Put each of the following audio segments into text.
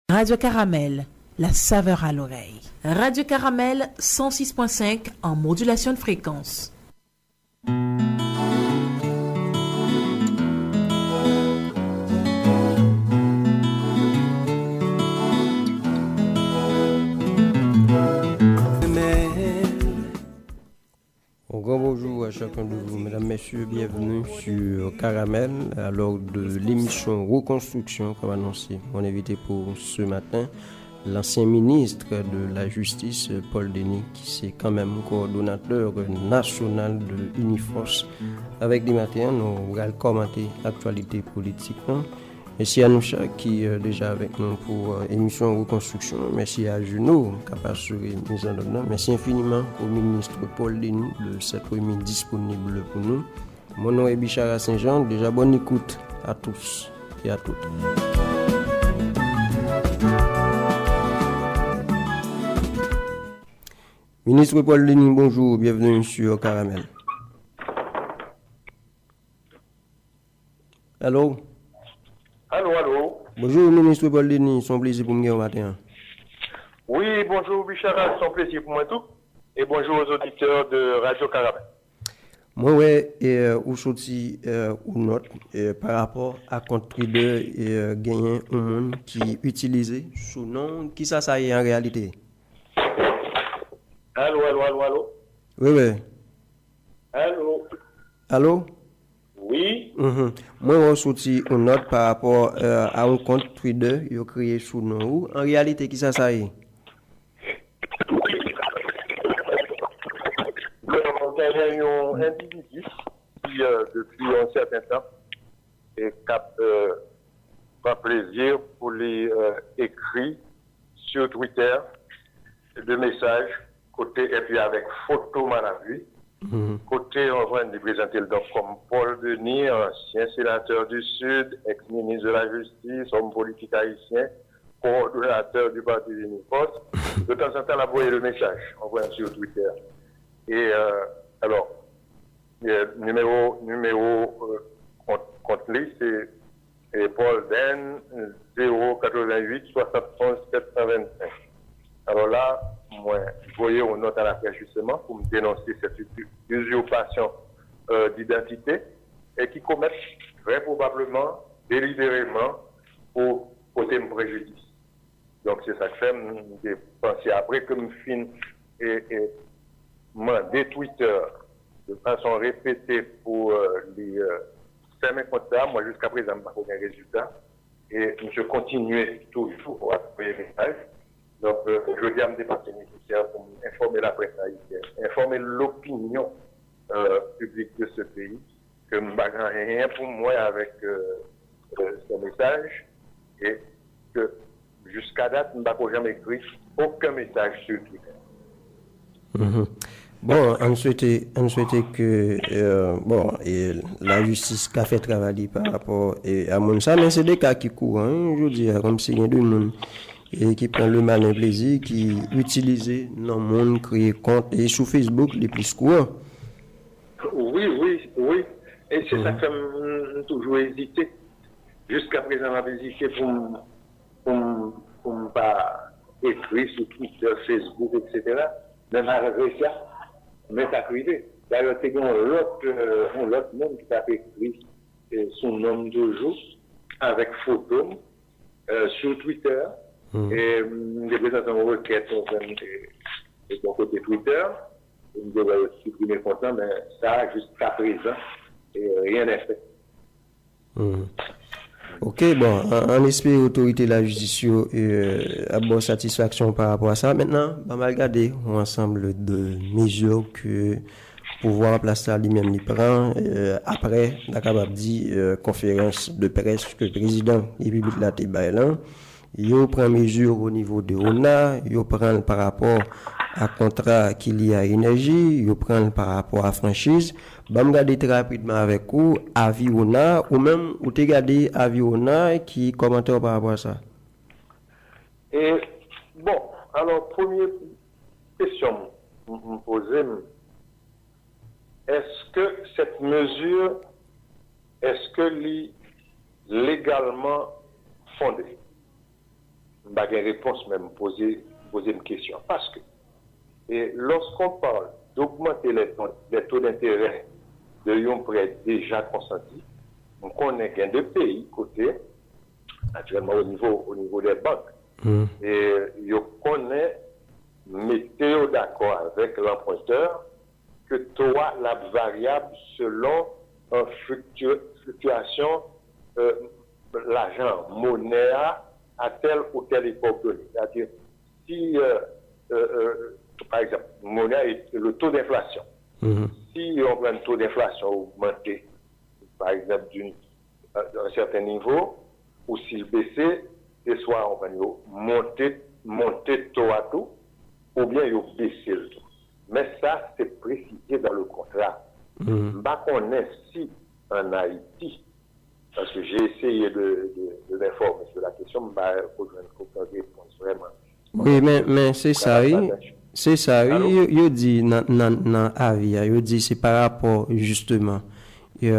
Radio Caramel, la saveur à l'oreille. Radio Caramel 106.5 en modulation de fréquence. Bonjour à chacun de vous, mesdames, messieurs, bienvenue sur Caramel, alors de l'émission Reconstruction, comme annoncé. Mon invité pour ce matin, l'ancien ministre de la Justice, Paul Denis, qui c'est quand même coordonnateur national de Uniforce. Avec des matins, nous allons commenter l'actualité politique. Merci à Noucha qui est déjà avec nous pour l'émission Reconstruction. Merci à Juno qui a assuré mise en œuvre. Merci infiniment au ministre Paul Denis de cette remise disponible pour nous. Mon nom est Bichara Saint-Jean. Déjà bonne écoute à tous et à toutes. Ministre Paul Denis, bonjour, bienvenue sur Caramel. Allô? Allô. Bonjour, ministre Paul Denis, c'est un plaisir pour moi au matin. Oui, bonjour Bichara, c'est un plaisir pour moi tout. Et bonjour aux auditeurs de Radio Caramel. Moi, ouais, ou sorti ou note par rapport à compte trader et gagner un monde qui utilisait sous nom, qui ça y est en réalité? Allô. Oui. Allô? Oui. Moi, on sorti une note par rapport à un compte trader qui a créé sous nom ou en réalité, qui ça y est? Il y a un individu qui, depuis un certain temps, est prend plaisir pour les écrits sur Twitter de messages côté et puis avec photo manavue. Côté, on va nous présenter donc comme Paul Denis, ancien sénateur du Sud, ex-ministre de la Justice, homme politique haïtien, coordonnateur du parti Uniforce. De temps en temps, on a envoyé le message, on voit sur Twitter. Et alors, numéro contre lui, c'est Paul Den 088 71 425. Alors là, moi, je voyais une note à la presse justement pour me dénoncer cette usurpation d'identité et qui commettent très probablement, délibérément, pour porter un préjudice. Donc c'est ça que j'ai pensé après que je finis et des Twitter de façon répétée pour les faire mes comptes là. Moi jusqu'à présent, je n'ai pas aucun résultat et je continue toujours à envoyer des messages. Donc, je dis à me dépasser nécessaire pour informer la presse haïtienne, informer l'opinion publique de ce pays, que je n'ai rien pour moi avec ce message et que jusqu'à date, je n'ai jamais écrit aucun message sur Twitter. Bon, on souhaitait que la justice a fait travailler par rapport à mon ça, mais c'est des cas qui courent, je veux dire, comme si il y a deux monde et qui prend le malin plaisir, qui utilise dans le monde, créer compte et sur Facebook les plus courants. Oui. Et c'est ça que j'ai toujours hésité. Jusqu'à présent, j'ai hésité pour ne pas écrire sur Twitter, Facebook, etc. Dans la recherche, mais ça arrivé. D'ailleurs, c'est l'autre monde qui a écrit son nom de jour avec photo sur Twitter. Et je présente une requête de mon côté Twitter. Je vais supprimer compte, mais ça, jusqu'à présent, rien n'est fait. Ok, bon, en espère l'autorité de la justice a bonne satisfaction par rapport à ça. Maintenant, on va regarder un ensemble de mesures que le pouvoir en place lui-même il prend. Après, on a capable de dire conférence de presse que le président de la République la Tébaïlan. Il prend mesure au niveau de ONA, il prend par rapport à contrat qu'il y a énergie, il prend par rapport à franchise. Je vais regarder très rapidement avec vous, avis ONA, ou même, ou te regarder avis ONA qui commentaire par rapport à ça. Et bon, alors, première question me poser, est-ce que cette mesure, est-ce que légalement fondée? pas de réponse même poser une question. Parce que lorsqu'on parle d'augmenter les taux d'intérêt de un prêt déjà consenti, on connaît qu'il y a deux pays côté, naturellement au niveau des banques. Et on connaît, mettez d'accord avec l'emprunteur que toi, la variable selon une fluctuation l'argent monnaie à telle ou telle époque donnée. C'est-à-dire, si, par exemple, monnaie est le taux d'inflation. Si on prend un taux d'inflation augmenté, par exemple, d'un certain niveau, ou s'il baissait, c'est soit on va monter taux à taux, ou bien il baisser le taux. Mais ça, c'est précisé dans le contrat. On est si en Haïti, parce que j'ai essayé de m'informer sur la question, il faut une réponse vraiment. Oui, mais c'est ça, oui. C'est ça, oui. Il dit dans Avia, il dit c'est par rapport justement, dit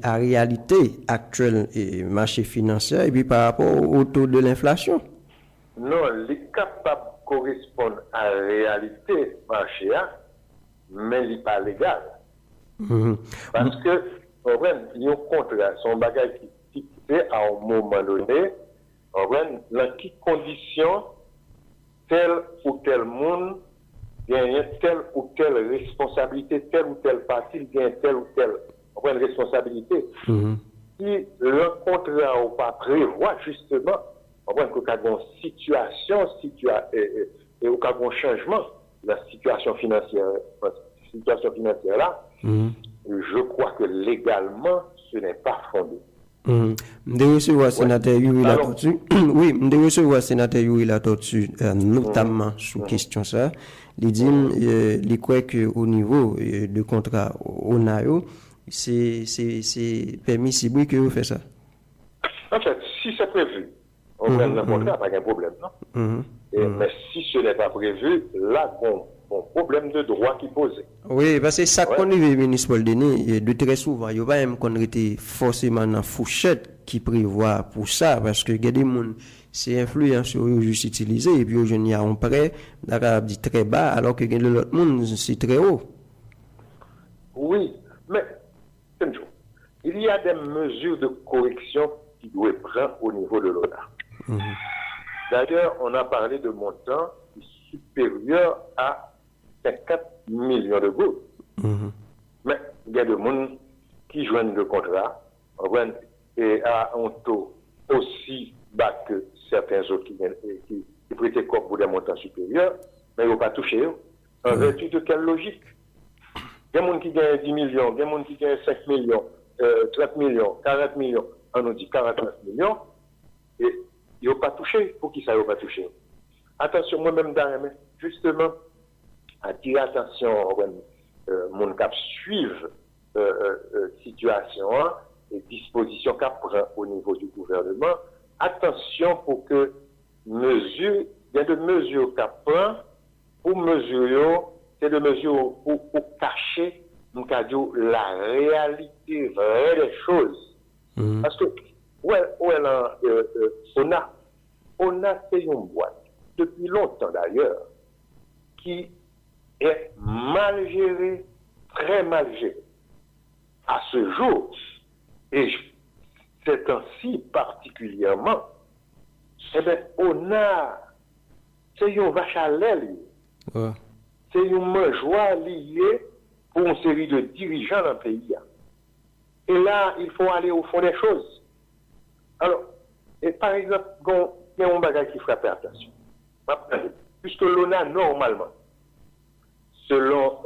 à la réalité actuelle et marché financier et puis par rapport au taux de l'inflation. Non, les capables correspondent à la réalité marché, mais il n'est pas légal. Parce que, il y a un contrat, son bagage qui fait à un moment donné, dans quelles conditions tel ou tel monde gagne telle ou telle responsabilité, telle ou telle partie gagne telle ou telle responsabilité. Si le contrat ou pas prévoit justement qu'il y a une situation, et au cas d'un changement de la situation financière là, je crois que légalement, ce n'est pas fondé. Je recevoir sénateur Yuri là-dessus. Oui, je recevoir sénateur Yuri là-dessus, notamment sous question ça. Il dit, il croit qu'au niveau de contrat ONAO, c'est permissible que vous faites ça. En fait, si c'est prévu, on prend le contrat, pas de problème, non? Mais si ce n'est pas prévu, là, bon problème de droit qui pose. Oui, parce que ça qu'on est ministre Paul Denis, de très souvent, il n'y a pas même qu'on était forcément dans fourchette qui prévoit pour ça, parce que il y a des gens, c'est influence juste utilisé, et puis aujourd'hui, on prêt, l'arabe dit très bas, alors que l'autre monde, c'est très haut. Oui, mais, il y a des mesures de correction qui doivent prendre au niveau de l'ONA. D'ailleurs, on a parlé de montants supérieurs à 50 millions de gouttes. Mais il y a des gens qui joignent le contrat et à un taux aussi bas que certains autres qui prêtaient corps pour des montants supérieurs, mais ils n'ont pas touché. En vertu de quelle logique? Il y a des gens qui gagnent 10 millions, il y a des gens qui gagnent 5 millions, 30 millions, 40 millions, on nous dit 49 millions, et ils n'ont pas touché. Pour qui ça n'a pas touché? Attention, moi-même, justement, attirer attention mon cap suivre situation et dispositions qu'a prend au niveau du gouvernement. Attention pour que il y a de mesures qu'a prend pour mesurer, c'est de mesures pour cacher la réalité vraie des choses. Parce que on a fait une boîte depuis longtemps d'ailleurs qui est mal géré, très mal géré. À ce jour, et c'est ainsi particulièrement, c'est une vache à lait liée. C'est une mangeoire liée pour une série de dirigeants dans le pays. Et là, il faut aller au fond des choses. Alors, et par exemple, il y a un bagage qui frappe attention. Puisque l'ONA, normalement, selon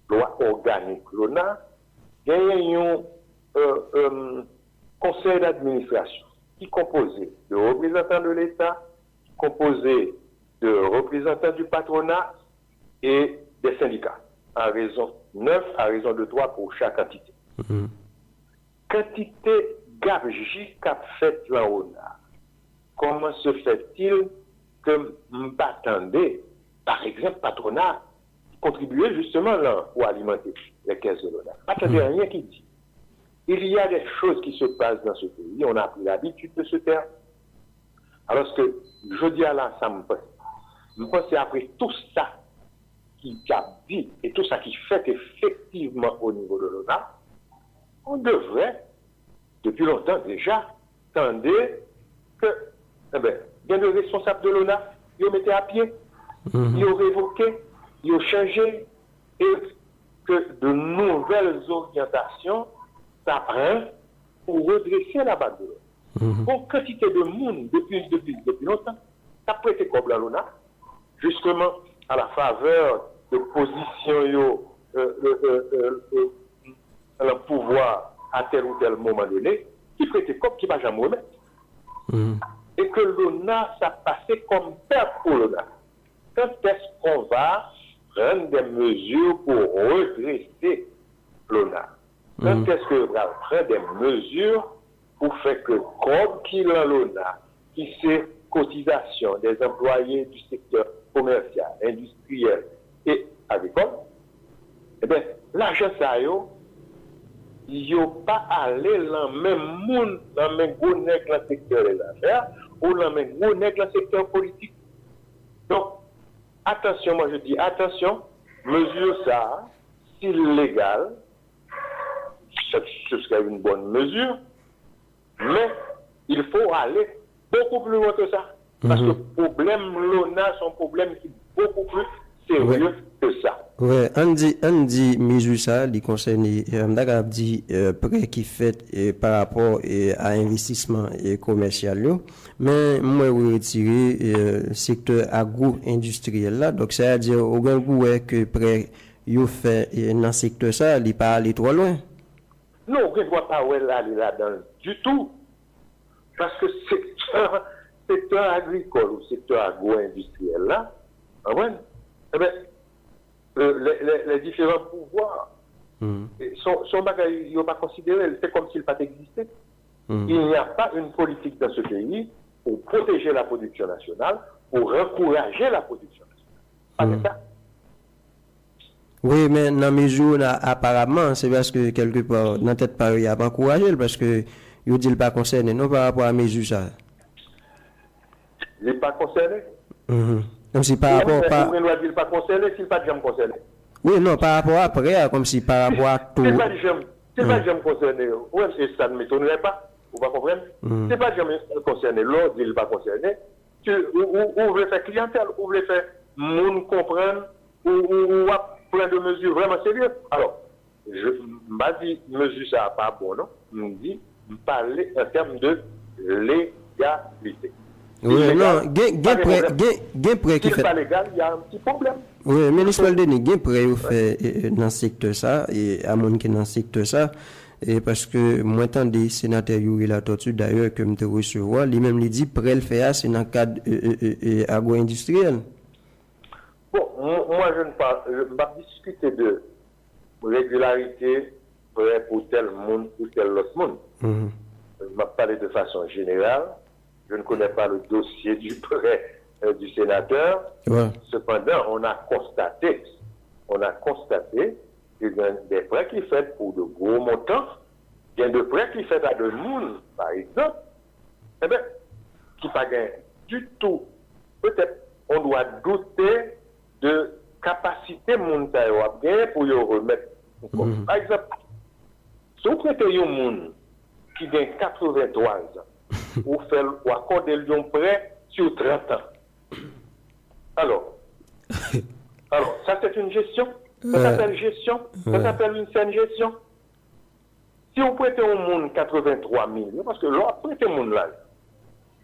loi organique l'ONA, il y a un conseil d'administration qui est composé de représentants de l'État, composé de représentants du patronat et des syndicats, à raison 9, à raison de 3 pour chaque entité. Quantité gabegie qu'a fait la ONA, comment se fait-il que m'attendez, par exemple, patronat, contribuer justement là pour alimenter les caisses de l'ONA? Attendez, rien qui dit. Il y a des choses qui se passent dans ce pays, on a pris l'habitude de se taire. Alors que je dis à là, ça me pense après tout ça qui a dit et tout ça qui fait effectivement au niveau de l'ONA, on devrait, depuis longtemps déjà, tendre que, il y a des responsables de l'ONA, ils ont mis à pied, ils ont révoqué, ils ont changé, et que de nouvelles orientations s'apprennent pour redresser la base de l'ONA. Pour quantité de monde depuis longtemps, ça peut être comme la l'ONA, justement à la faveur de positions le pouvoir à tel ou tel moment donné, qui prêtait comme qui ne va jamais remettre. Et que l'ONA, ça passait comme père pour l'ONA. Quand est-ce qu'on va prendre des mesures pour redresser l'ONA? Quand est-ce qu'on va prendre des mesures pour faire que, comme qu'il a l'ONA, qui c'est cotisation des employés du secteur commercial, industriel et agricole, eh bien, l'argent ça il n'y a pas allé dans le même monde, dans le même gros nègre dans le secteur des affaires, ou dans le même gros nègre dans le secteur politique. Donc, attention, moi je dis attention, mesure ça, si légal, ce serait une bonne mesure, mais il faut aller beaucoup plus loin que ça. Parce que le problème, l'ONA, c'est un problème qui est beaucoup plus sérieux que ça. Oui, on dit, mesure ça, il concerne, dit, prêt qui fait par rapport à investissement commercial, mais moi, je retirer secteur agro-industriel là, donc ça veut dire, au grand goût, que prêt, il fait dans le secteur ça, il n'est pas allé trop loin. Non, on ne doit pas aller là-dedans du tout. Parce que secteur agricole ou secteur agro-industriel là, eh bien, les différents pouvoirs sont bagages, ils n'ont pas considéré, c'est comme s'ils n'ont pas existé. Il n'y a pas une politique dans ce pays pour protéger la production nationale, pour encourager la production nationale. Pas ça. Oui, mais dans mes jours, apparemment, c'est parce que quelque part, dans tête Paris, il n'y a pas encouragé, parce que il ne dit pas concerné, non par rapport à mes juges. Il n'est pas concerné. Comme si par rapport à. Il ne dit pas concerné, s'il n'est pas jamais concerné. Oui, non, par rapport à après, comme si par rapport à tout. C'est pas jamais concerné. Oui, ça ne m'étonnerait pas. Vous ne comprenez pas? C'est pas jamais concerné. L'autre, il n'est pas concerné. Ou vous faire clientèle, ou vous faire monde comprendre, ou plein de mesures vraiment sérieuses. Alors, je m'a dit, mesure ça pas bon, non? Je dis, parler en termes de légalité. Oui, non, gain prêt qui fait. Si pas légal, il y a un petit problème. Oui, mais l'histoire de gain prêt fait dans le secteur ça, et à mon qui dans le secteur ça, et parce que moi, tant des sénateurs Yuri la tortue d'ailleurs, que je recevoir, lui-même lui dit, prêt le fait, c'est dans le cadre agro-industriel. Bon, moi, je ne vais pas discuter de régularité pour tel monde ou tel autre monde. Je vais parler de façon générale. Je ne connais pas le dossier du prêt du sénateur. Ouais. Cependant, on a constaté qu'il y a des prêts qui sont pour de gros montants. Il y a des prêts qui sont à de monde, par exemple. Eh bien, qui ne pas du tout. Peut-être on doit douter de capacité mondiale pour y remettre. Par exemple, si vous prêtez un monde qui gagne 83 ans, ou accorder un prêt sur 30 ans. Alors, ça c'est une gestion. Ça s'appelle gestion. Ça s'appelle une saine gestion. Si vous prêtez un monde 83 000, parce que là, prêtez un monde là,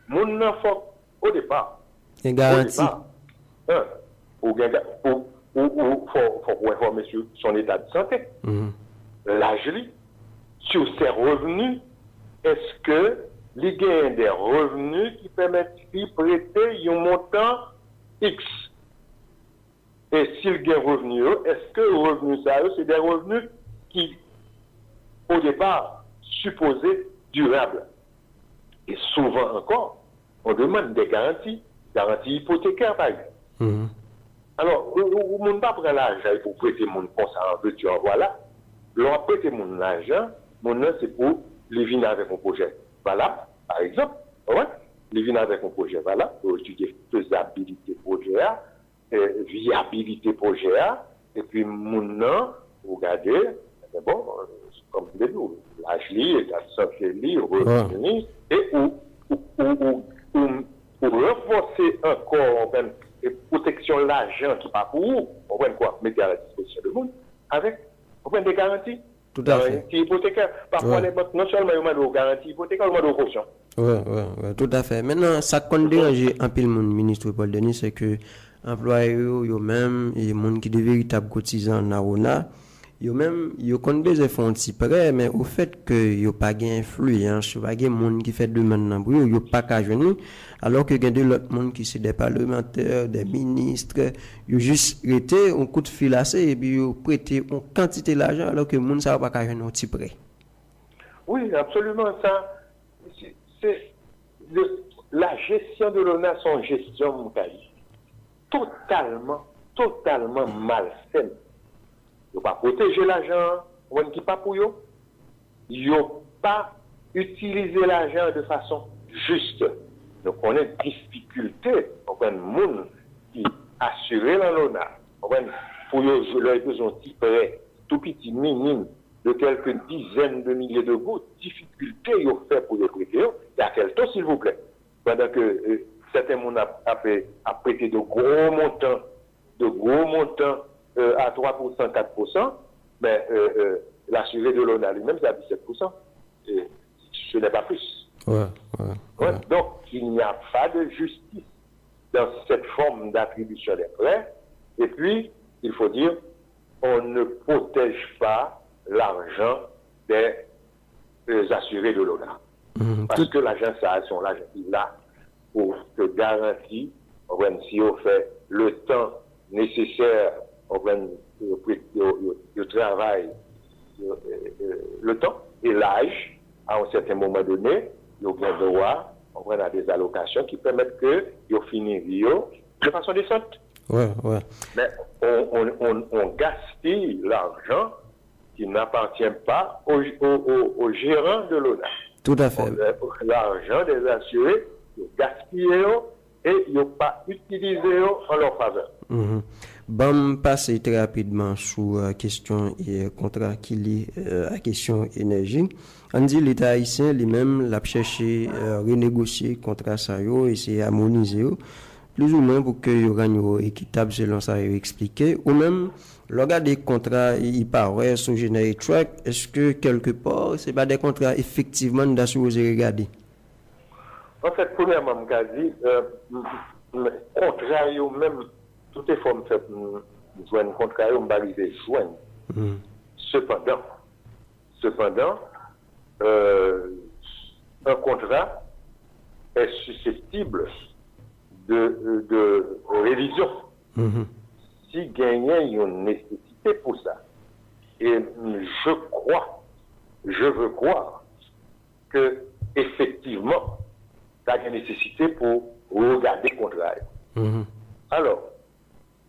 mon enfant, au départ, c'est garanti. Faut informer sur son état de santé. L'âge, sur ses revenus, est-ce que il gagne des revenus qui permettent de prêter un montant X? Et s'il gagne revenu, est-ce que le revenu, ça, c'est des revenus qui, au départ, supposés durables? Et souvent encore, on demande des garanties hypothécaires, par exemple. Alors, on ne peut pas prendre l'argent pour prêter mon conseil en veux-tu en voilà. L'on a prêté mon argent, mon nom, c'est pour les venir avec mon projet. Voilà, par exemple. Ouais. il vient avec un projet, voilà, pour étudier faisabilité projet, viabilité projet, et puis maintenant, vous regardez, bon, comme vous dites, l'âge lié, la santé liée, revenu, et ou renforcer encore et protection de l'argent qui pas pour vous, on voit quoi, mettre à la disposition du monde, avec des garanties. Tout à fait. Hypothécaire. Parfois, les banques, non seulement ils ont des garanties hypothécaires, ils ont des cautions. Oui, tout à fait. Maintenant, ça compte déranger un peu le monde, ministre Paul Denis, c'est que employés, eux-mêmes, et les gens qui sont de véritables cotisants en Arona, eux-mêmes, ils ont besoin de faire un petit prêt, mais au fait que ils n'ont pas d'influence, pas de monde qui fait demande pour eux, ils n'ont pas qu'à venir, alors que il y a d'autres monde qui sont des parlementaires, des ministres, ils ont juste été un coup de fil assez et puis ils ont prêté une quantité d'argent, alors que le monde ne va pas qu'à venir un petit prêt. Oui, absolument, ça. La gestion de l'ONA, son gestion, mon totalement malsaine. Ils n'ont pas protégé l'argent, on qui pas pour eux. Ils n'ont pas utilisé l'argent de façon juste. Donc on a une difficulté, on a un monde qui assure l'ONA. Pour eux, leur besoin de petits prêts, tout petit, minime, de quelques dizaines de milliers de gouttes, difficulté ils ont fait pour les prêter. Et à quel taux, s'il vous plaît? Pendant que certains monde a prêté de gros montants à 3%, 4%, mais l'assuré de l'ONA lui-même, c'est à 17%. Et ce n'est pas plus. Ouais. Donc, il n'y a pas de justice dans cette forme d'attribution des prêts. Et puis, il faut dire, on ne protège pas l'argent des assurés de l'ONA. Parce que l'agent, son l'argent, il a pour te garantir, si on fait le temps nécessaire, le travail, le temps et l'âge, à un certain moment donné, il y a bien droit, à des allocations qui permettent que ils finissent de façon décente. Ouais. Mais on gaspille l'argent qui n'appartient pas au gérant de l'ONA. Tout à fait. L'argent des assurés, ils gaspillé et ils n'ont pas utilisé en leur faveur. Bon, passer très rapidement sur la question et contrat qui lie à la question énergie. On dit l'État haïtien lui-même l'a cherché renégocier contrat ça et c'est harmoniser plus ou moins pour que y gagne équitable selon ça expliqué ou même le gars des contrats il paraît sur Generic Track, est-ce que quelque part c'est pas des contrats effectivement d'assurer regarder? En fait, premièrement, Mkazi, contrat même tout est forme fait joindre contrat on va arriver joindre. Cependant, un contrat est susceptible de révision. Si gagnant il y a une nécessité pour ça. Et je veux croire que effectivement, il y a une nécessité pour regarder le contrat. Alors,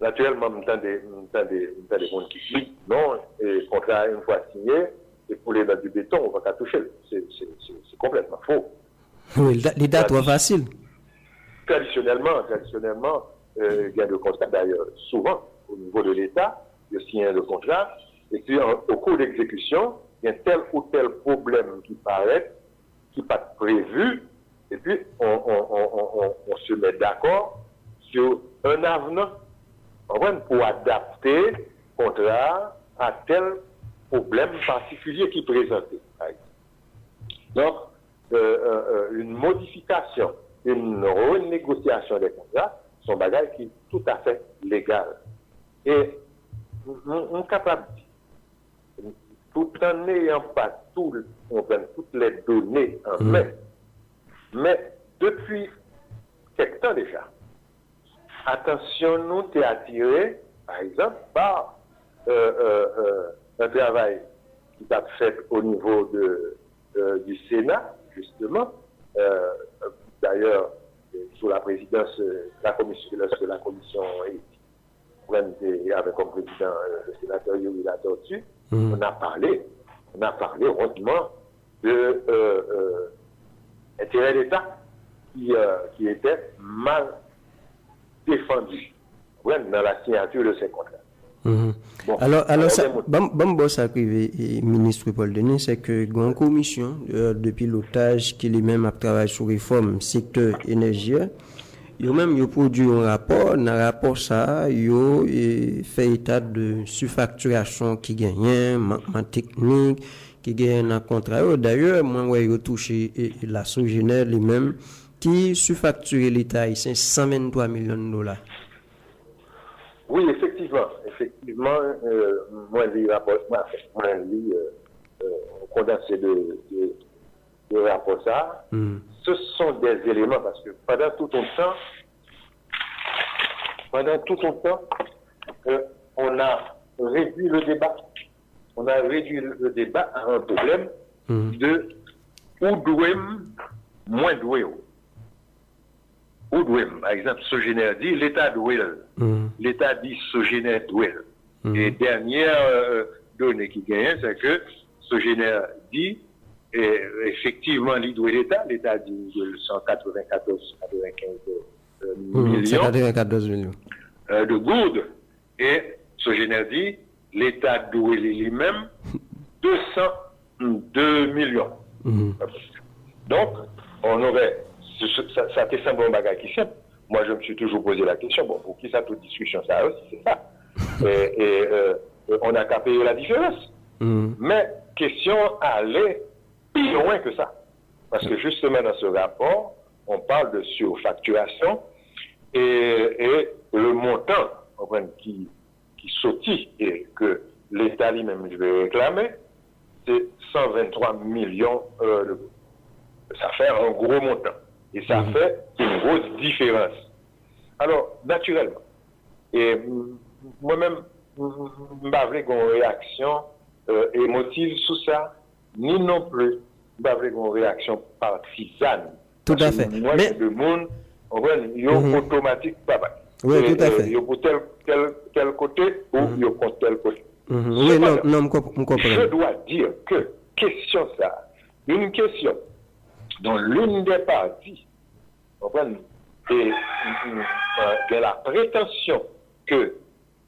naturellement, on a des gens qui disent non, le contrat une fois signé, et pour les dans du béton, on ne va pas toucher. C'est complètement faux. Oui, les dates sont faciles. Traditionnellement, il y a des contrats d'ailleurs souvent au niveau de l'État, il signe le contrat, et puis au cours d'exécution, il y a tel ou tel problème qui paraît, qui n'est pas prévu, et puis on se met d'accord sur un avenant pour adapter le contrat à tel problème particulier qui est présenté. Donc, une modification, une renégociation des contrats sont des bagages qui sont tout à fait légales. Et on est capable, tout en n'ayant pas toutes les données en main, mais depuis quelque temps déjà, attention, nous t'es attiré, par exemple, par un travail qui a fait au niveau du Sénat, justement, d'ailleurs, sous la présidence de la commission éthique, avec comme président le sénateur Yuri Latortu, on a parlé rondement de intérêt d'État. qui était mal défendu dans la signature de ces contrats. Bon, alors ça, bon, ça privé ministre Paul Denis, c'est que une commission de pilotage qui lui-même a travaillé sur réforme secteur énergie, yo même yo produit un rapport, dans rapport ça, yo fait état de surfacturation qui gagne, manquement technique qui gagne dans contrat. D'ailleurs, moi ouais yo touché la Sogénère lui-même qui surfacture l'État haïtien 123 millions de dollars. Oui, effectivement, moi, je lis rapport, moi, je lis condensé de rapport ça. Ce sont des éléments, parce que pendant tout ton temps, on a réduit le débat. On a réduit le débat à un problème de où douem, moins doué. Par exemple, Sogénère dit l'État douel. L'État dit Sogénère douel. Et dernière donnée qui gagne, c'est que Sogénère dit effectivement l'État dit 194-95 millions de gourdes. Et Sogénère dit l'État douel lui-même 202 millions. Donc, on aurait ça te semble un bagage qui simple. Moi, je me suis toujours posé la question, bon, pour qui ça toute discussion, ça aussi, c'est ça. On a qu'à payer la différence. Mais question aller plus loin que ça. Parce que justement, dans ce rapport, on parle de surfacturation et le montant qui sautit et que l'État lui-même veut réclamer, c'est 123 millions d'euros. Ça fait un gros montant. Et ça fait une grosse différence. Alors, naturellement, et moi-même, je n'ai pas une réaction émotive sur ça, ni non plus, je n'ai pas une réaction partisane. Tout à fait. Moi, le monde, il y a automatique, papa. Oui, tout à fait. Il y a pour tel côté ou il y a pour tel côté. Oui, non, je comprends. Je dois dire que, question ça, une question dont l'une des parties et la prétention que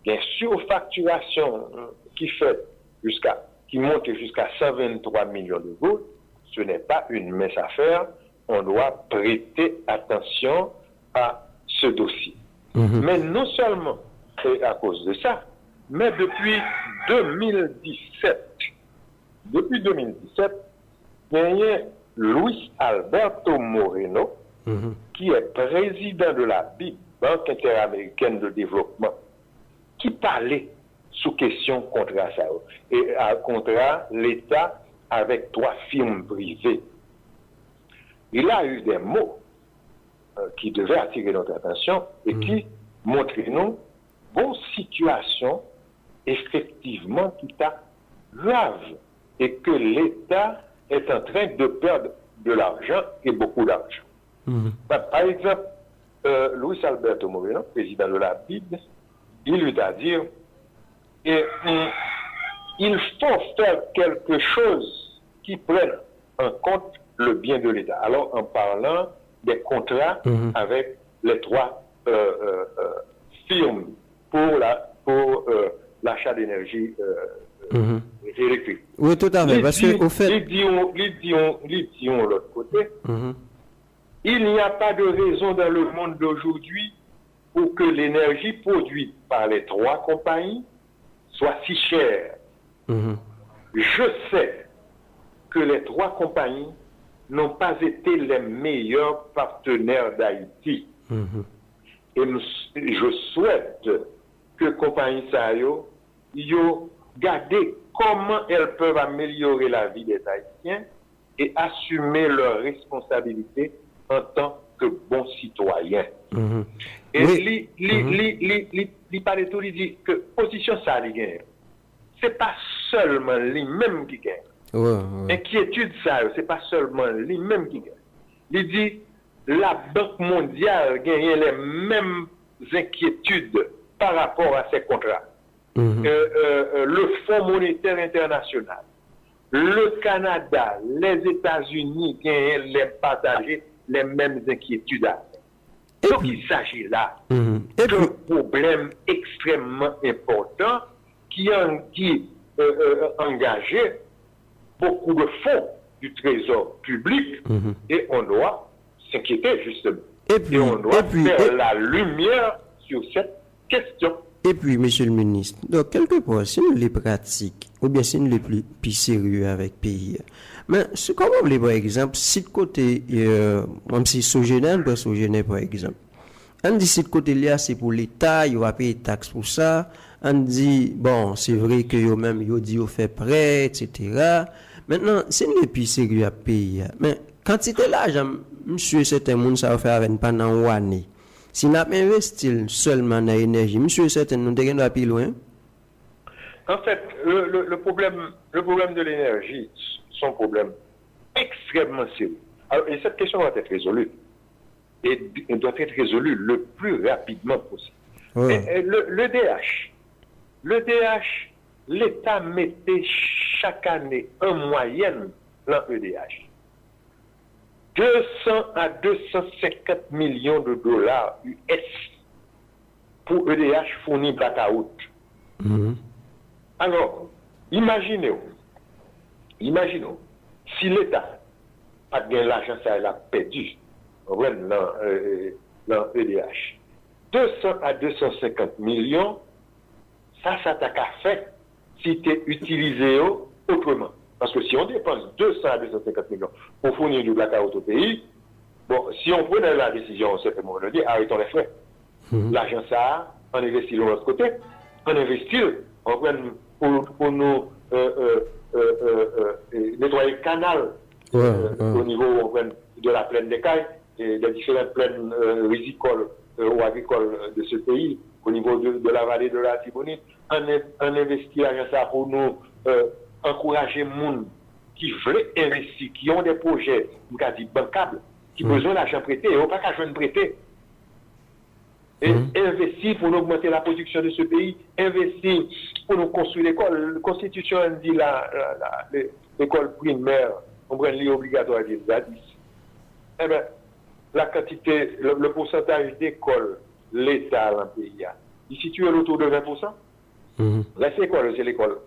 une surfacturation qui monte jusqu'à 123 millions d'euros, ce n'est pas une mince affaire. On doit prêter attention à ce dossier. Mais non seulement c'est à cause de ça, mais depuis 2017, il y a Luis Alberto Moreno, qui est président de la BID, Banque interaméricaine de développement, qui parlait sous question contrat ça, et à contrat l'État avec 3 firmes privées. Il a eu des mots qui devaient attirer notre attention et qui montraient nous une situation effectivement qui est grave et que l'État est en train de perdre de l'argent et beaucoup d'argent. Par exemple, Luis Alberto Moreno, président de la BID, il lui a dit il faut faire quelque chose qui prenne en compte le bien de l'État. Alors, en parlant des contrats avec les 3 firmes pour l'achat d'énergie électrique. Oui, tout à fait. Parce que, au fait... Disons l'autre côté, il n'y a pas de raison dans le monde d'aujourd'hui pour que l'énergie produite par les 3 compagnies soit si chère. Je sais que les 3 compagnies n'ont pas été les meilleurs partenaires d'Haïti. Et je souhaite que compagnie Sayo garder comment elles peuvent améliorer la vie des Haïtiens et assumer leurs responsabilités en tant que bons citoyens. Et il parle tout, il dit que position ça lui gagne. C'est pas seulement lui-même qui gagne. Inquiétude ça, c'est pas seulement lui-même qui gagne. Il dit la Banque mondiale gagne les mêmes inquiétudes par rapport à ces contrats. Le Fonds monétaire international, le Canada, les États-Unis gagnent les partagés les mêmes inquiétudes. Donc, il s'agit là Et d'un problème extrêmement important qui engageait beaucoup de fonds du trésor public et on doit s'inquiéter justement. Et on doit faire la lumière sur cette question. Et puis, monsieur le ministre, donc, quelque part, si nous les pratiques, ou bien si nous les plus sérieux avec pays, mais c'est comment, par exemple, si de côté, même si Sogénère, par exemple, on dit si de côté là, c'est pour l'État, il va payer taxes pour ça, on dit, bon, c'est vrai que yo même, yo dit, yo fait prêt, etc. Maintenant, si nous les plus sérieux à payer, mais quand c'était l'argent, monsieur, certains monde, ça va faire avec pendant une année. Si nous investissons seulement dans l'énergie, monsieur, certains nous devons plus loin. En fait, le problème de l'énergie, c'est un problème extrêmement sérieux. Alors, et cette question doit être résolue. Et elle doit être résolue le plus rapidement possible. Et le DH, l'État mettait chaque année en moyenne dans l'EDH 200 à 250 millions de dollars US pour EDH fournir blackout. Alors, imaginez, si l'État a gagné l'argent, ça l'a perdu dans EDH. 200 à 250 millions, ça t'a qu'à faire si tu utilisé autrement. Parce que si on dépense 200 à 250 millions pour fournir du blackout au pays, bon, si on prenait la décision, certainement, de dire arrêtons les frais. L'argent, ça, on investit de l'autre côté, on investit, on prend pour nous nettoyer le canal au niveau de la plaine des Cailles et des différentes plaines rizicoles ou agricoles de ce pays, au niveau de la vallée de la Tibonite. On investit l'argent, ça, pour nous encourager les gens qui veulent investir, qui ont des projets, bancables, qui ont besoin d'argent prêté, et on pas qu'à jouer prêter. Et investir pour augmenter la production de ce pays, investir pour nous construire l'école. La Constitution dit l'école primaire, on prend l'obligatoire des zadis. Eh bien, la quantité, le pourcentage d'écoles, l'État dans le pays, il situe autour de 20%. Là, c'est l'école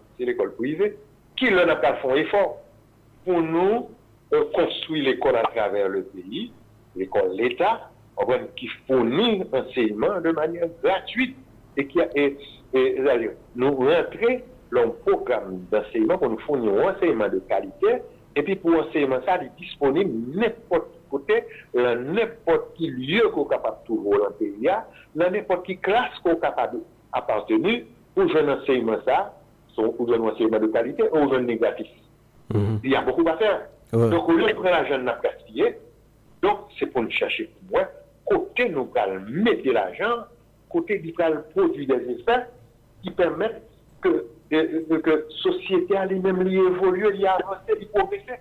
privée. Qui n'en a pas fait effort pour nous construire l'école à travers le pays, l'école l'État, qui fournit enseignement de manière gratuite et qui nous rentrer dans un programme d'enseignement pour nous fournir un enseignement de qualité et puis pour enseignement ça il est disponible n'importe côté, dans n'importe quel lieu qu'on est capable de trouver dans le pays, dans n'importe quelle classe qu'on est capable d'appartenir pour jouer un enseignement ça. Ou un enseignement de qualité ou un négatif. Il y a beaucoup à faire. Donc, au lieu de prendre l'argent n'a gaspillé, donc c'est pour nous chercher pour moi, côté nous allons mettre l'argent, côté nous allons produire des effets qui permettent que la société elle-même évolue, elle avance, elle progresse.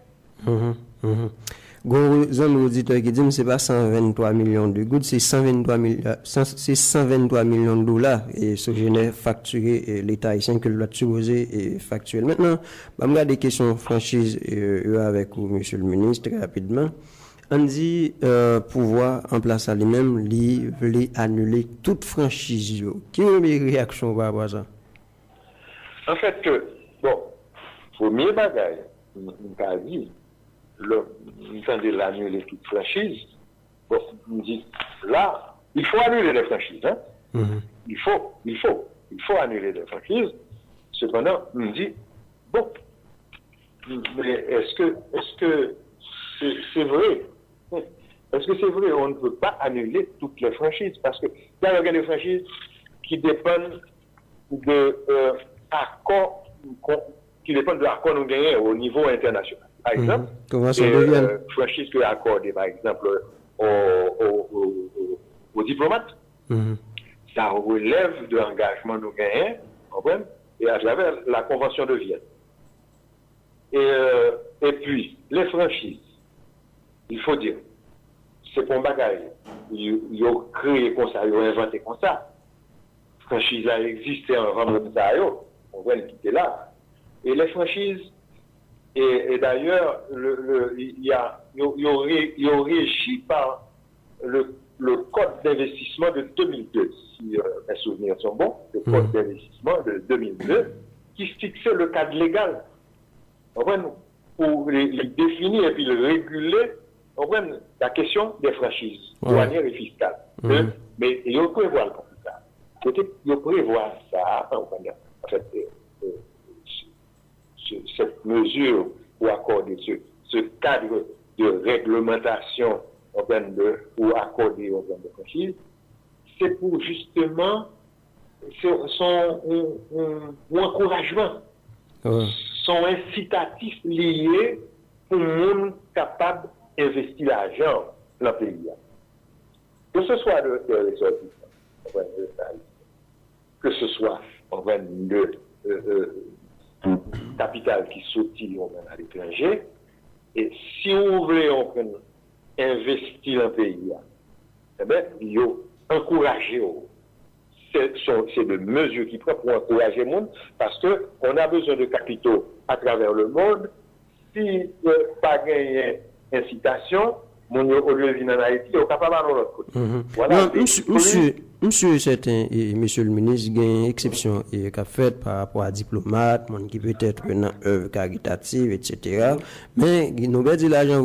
Un auditeur qui dit c'est pas 123 millions de gouttes, c'est 123 millions de dollars et ce génère facturé l'État haïtien que l'a supposé et factuel. Maintenant, je vais regarder des questions franchises avec vous, monsieur le ministre, très rapidement. On dit pouvoir en place à lui-même, lui voulait annuler toute franchise. Qui ont mes réactions par rapport à ça? En fait, bon, premier bagage, on dit, de l'annuler toute franchise. Bon, on dit, là, il faut annuler les franchises. Hein? Il faut annuler les franchises. Cependant, on dit, bon, mais est-ce que c'est vrai? Est-ce que c'est vrai? On ne peut pas annuler toutes les franchises parce que il y a des franchises qui dépendent de accords qui dépendent de l'accord nous gagnons au niveau international. Par exemple, franchise que accordé, par exemple, aux diplomates, ça relève de l'engagement nous gagnons, et à travers la Convention de Vienne. Et puis, les franchises, il faut dire, c'est pour un bagage. Ils ont créé comme ça, ils ont inventé comme ça. Franchise a existé en rang comme ça, on voit qui était là. Et les franchises, Et d'ailleurs, il est régi par le code d'investissement de 2002, si mes souvenirs sont bons, le code d'investissement de 2002, qui fixait le cadre légal pour les définir et puis le réguler la question des franchises douanières et fiscales. Mais il prévoit le ça. Il prévoit ça, en fait, cette mesure pour accorder ce cadre de réglementation pour accorder aux de franchise, c'est pour justement son encouragement, son incitatif lié pour le monde capable d'investir l'argent dans le pays. Que ce soit de ressortissants, que ce soit le capital qui sortit à l'étranger, et si vous voulez investir dans le pays, eh bien, il faut encourager. C'est de mesures qui prennent pour encourager le monde, parce qu'on a besoin de capitaux à travers le monde. Si pas gagner incitation, mon au lieu de venir en Haïti, on est capable de l'autre côté. Voilà. Monsieur, certain, monsieur le ministre, il y a une exception qu'a faite par rapport à diplomate, monde qui peut être une œuvre caritative, etc. Mais nous avons dit l'argent,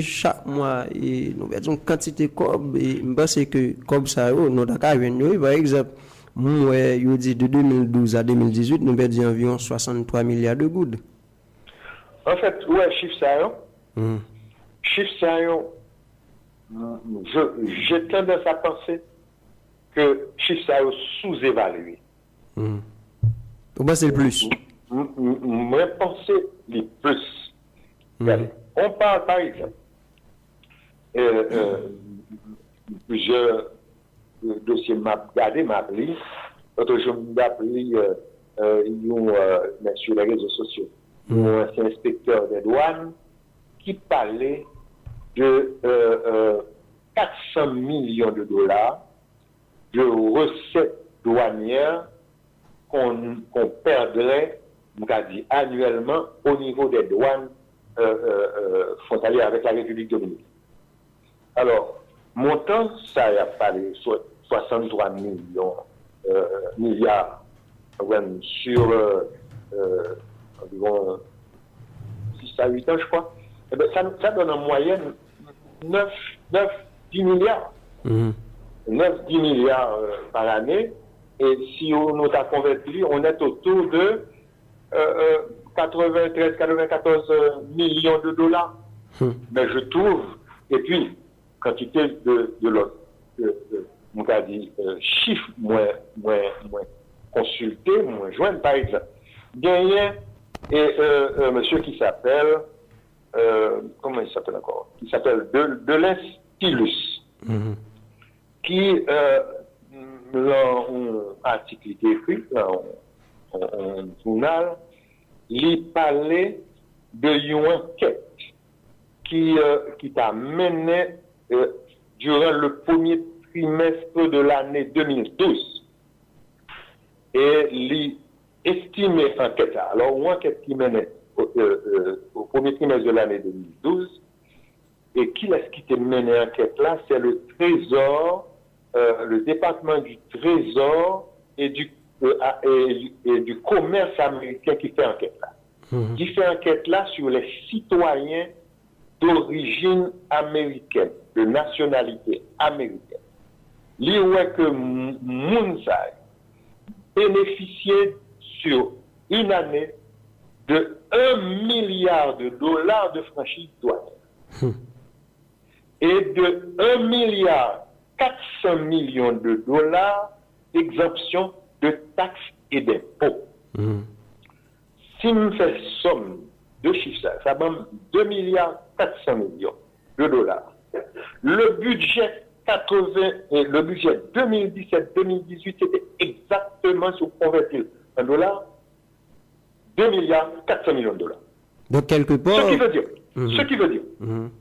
chaque mois, nous avons une quantité de cob, et je pense que cob ça, nous avons par exemple, moi, je dis de 2012 à 2018, nous avons dit environ 63 milliards de gouttes. En fait, ouais, chiffre ça, chiffre ça, j'ai tendance à penser que chiffre ça sous-évalué. Pourquoi c'est le plus? Moi, penser les plus. On parle, par exemple, plusieurs dossiers m'a regardé, m'a appelé, l'autre jour m'a appelé sur les réseaux sociaux, un ancien inspecteur des douanes qui parlait de 400 millions de dollars de recettes douanières qu'on perdrait, annuellement au niveau des douanes frontalières avec la République dominicaine. Alors, montant, ça a parlé 63 milliards sur environ 6 à 8 ans, je crois. Eh bien, ça donne en moyenne 9-10 milliards. 9-10 milliards par année. Et si on a converti, on est autour de 93-94 millions de dollars. Mais je trouve, et puis, quantité de l'autre, on a dit, chiffres moins consultés, moins joints, par exemple. Gagné, et monsieur qui s'appelle, comment il s'appelle encore? Qui s'appelle Delestilus, qui, dans un article qui est écrit, dans un journal, il parlait d'une enquête qui t'a mené durant le premier trimestre de l'année 2012. Et il estimait enquête. Alors, une enquête qui menait au premier trimestre de l'année 2012, et qui est-ce qui t'a mené enquête là? C'est le Trésor, le département du Trésor et du commerce américain qui fait enquête là. Qui fait enquête là sur les citoyens d'origine américaine, de nationalité américaine. Lui, ouais que Mounsaï bénéficiait sur une année de 1 milliard de dollars de franchise douanière et de 1 milliard 400 millions de dollars d'exemption de taxes et d'impôts. Si on fait somme de chiffres, ça donne 2 milliards 400 millions de dollars. Le budget 2017-2018, c'était exactement, si vous convertissez en dollars, 2 milliards 400 millions de dollars. Donc, quelque part. Ce qui veut dire,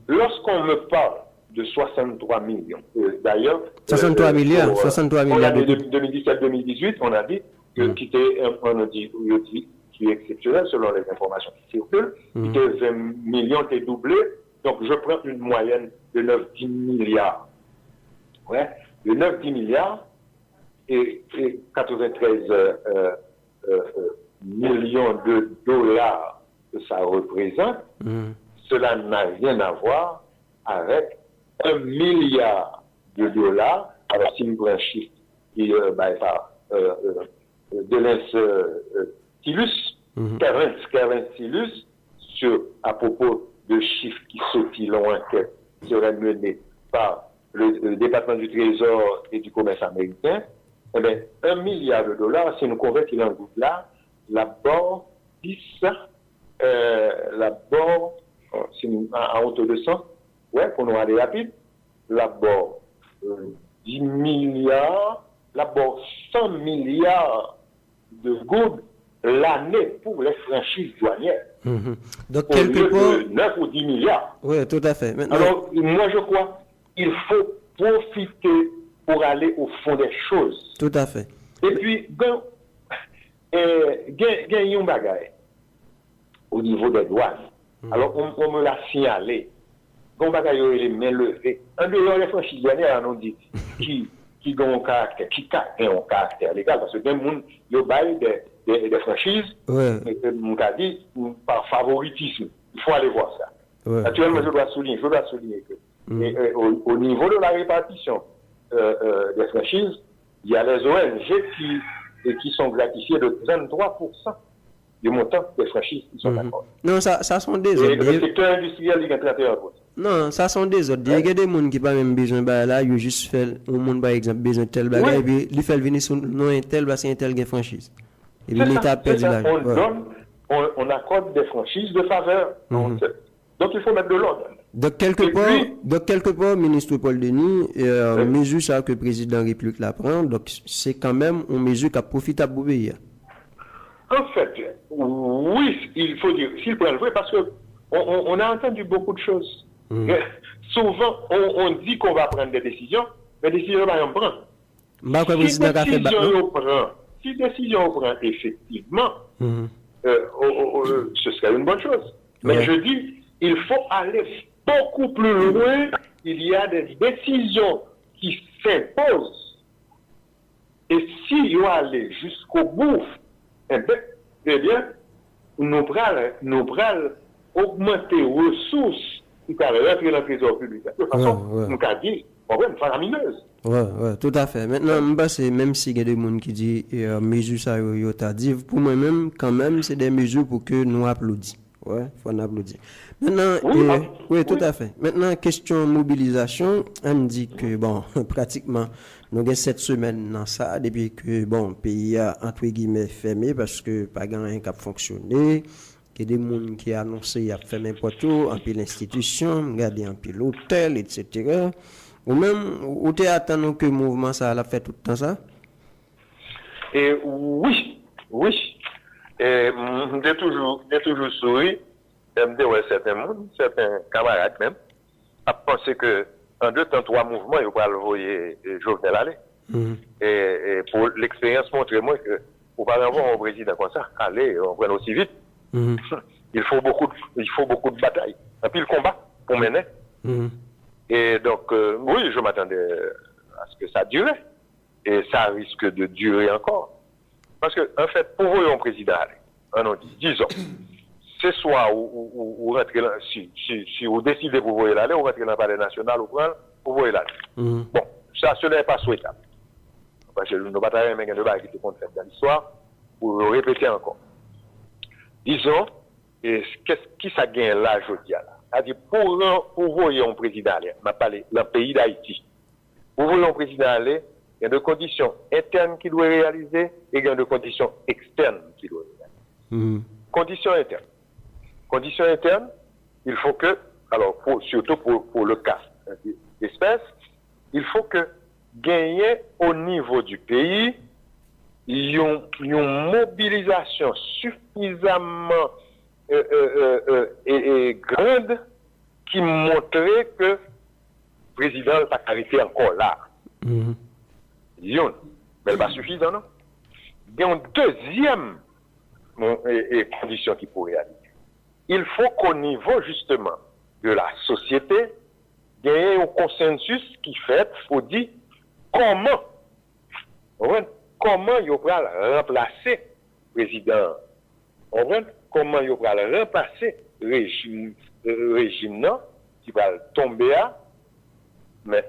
lorsqu'on me parle de 63 millions, d'ailleurs. 63 milliards, 63 milliards. En 2017-2018, on a dit qu'il qui est exceptionnel selon les informations qui circulent, que 20 millions est doublé, donc je prends une moyenne de 9-10 milliards. Ouais, de 9-10 milliards et 93 millions de dollars que ça représente, cela n'a rien à voir avec 1 milliard de dollars. Alors, si nous prenons un chiffre qui de l'Institut, Kevin Stillus, à propos de chiffres qui sortent l'enquête serait menée par le département du Trésor et du commerce américain, eh bien, 1 milliard de dollars, si nous convertissons en goutte là, la borne 10, la borne, en hauteur de 100, ouais, pour nous aller rapide, la borne 10 milliards, la borne 100 milliards de gouttes l'année pour les franchises douanières. Donc, quelque part. 9 ou 10 milliards. Oui, tout à fait. Maintenant... Alors, moi, je crois qu'il faut profiter pour aller au fond des choses. Tout à fait. Et puis, gagnons bagaille au niveau des douanes. Alors, on me l'a signalé. Gon bagaille, il est main levée. En dehors des franchises douanières, on dit qui ont un caractère, qui a un caractère légal, parce que tout le monde, il bail des franchises, on a dit, par favoritisme. Il faut aller voir ça. Actuellement, je dois souligner que au niveau de la répartition des franchises, il y a les ONG qui sont gratifiées de 33% du montant des franchises qui sont d'accord. Non, ça sont des autres. Le secteur industriel, il y a 31%. Non, ça sont des autres. Il y a des gens qui n'ont pas même besoin de là, ils juste fait, au monde par exemple, besoin de tel bagage, et puis ils font venir sur un tel, c'est un tel qui franchise. Et puis l'État perd l'argent. On accorde des franchises de faveur. Donc il faut mettre de l'ordre. Donc quelque part, ministre Paul Denis, mesure ça que le président de la République la prend, donc c'est quand même une mesure qui a profitable pour le pays. En fait, oui, il faut dire, s'il prend le vrai, parce que on a entendu beaucoup de choses. Souvent, on dit qu'on va prendre des décisions, mais les décisions, on prend. Si décision on prend effectivement, ce serait une bonne chose. Mais je dis, il faut aller beaucoup plus loin. Il y a des décisions qui s'imposent. Et si on aller jusqu'au bout, eh bien, nous prenons augmenter les ressources qui peuvent rentrer dans le trésor public. De toute façon, nous avons dit, problème faramineuse. Oui, tout à fait. Maintenant, même si il y a des gens qui disent mesures ça, pour moi-même, quand même, c'est des mesures pour que nous applaudissions. Oui, il faut en applaudir. Maintenant, oui, tout à fait. Maintenant, question mobilisation, on dit que, bon, pratiquement, nous avons 7 semaines dans ça, depuis que, bon, le pays a, entre guillemets, fermé parce que pas rien qui a fonctionné. Il y a des gens qui ont annoncé qu'il a fermé partout, un peu l'institution, regardez un peu l'hôtel, etc. Ou même, où tu attends que le mouvement ça a fait tout le temps ça? Et oui. Et j'ai toujours souri. Certains camarades même, à penser que en 2 temps, 3 mouvements, ils vont le voyer Jovenel aller. Et pour l'expérience, montrez-moi que pour pas avoir un président comme ça, allez, on prend aussi vite. Il faut beaucoup de batailles. Et puis le combat pour mener. Et donc, oui, je m'attendais à ce que ça dure. Et ça risque de durer encore. Parce que, en fait, pour vous, un président, on dit, disons, c'est soit ou rentrer là, si vous décidez pour vous aller, ou rentrer dans le palais national, ou prendre, pour vous aller. Bon, ça, ce n'est pas souhaitable. Parce que nous bataillons, mais il y a des batailles qui se font dans l'histoire, pour le répéter encore. Disons, qui ça gagne là, je dis là? C'est-à-dire, pour vous, un président aller, on parlé dans le pays d'Haïti. Pour vous, un président aller, il y a des conditions internes qu'il doit réaliser et il y a des conditions externes qu'il doit réaliser. Conditions internes, il faut que, alors, surtout pour le cas d'espèce, il faut que gagner au niveau du pays une mobilisation suffisamment grande qui montrait que le président n'a pas arrêté encore là. Mais elle n'est pas suffisante, non? Il y a une deuxième et conditions qui pourraient arriver. Il faut qu'au niveau justement de la société, il y ait un consensus qui fait pour dire comment il va remplacer le président, comment il va remplacer le régime qui va tomber à. Mais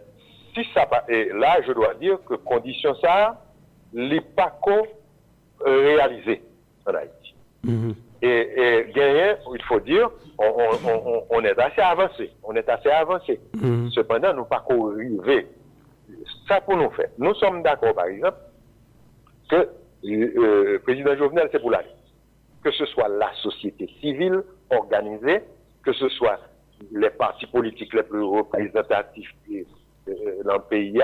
si ça pas, et là je dois dire que condition ça, n'est pas réalisé en Haïti. Et gagner, il faut dire, on est assez avancé. Cependant, nous pas arriver. Ça pour nous faire. Nous sommes d'accord, par exemple, que le président Jovenel, c'est pour la vie. Que ce soit la société civile organisée, que ce soit les partis politiques les plus représentatifs dans le pays,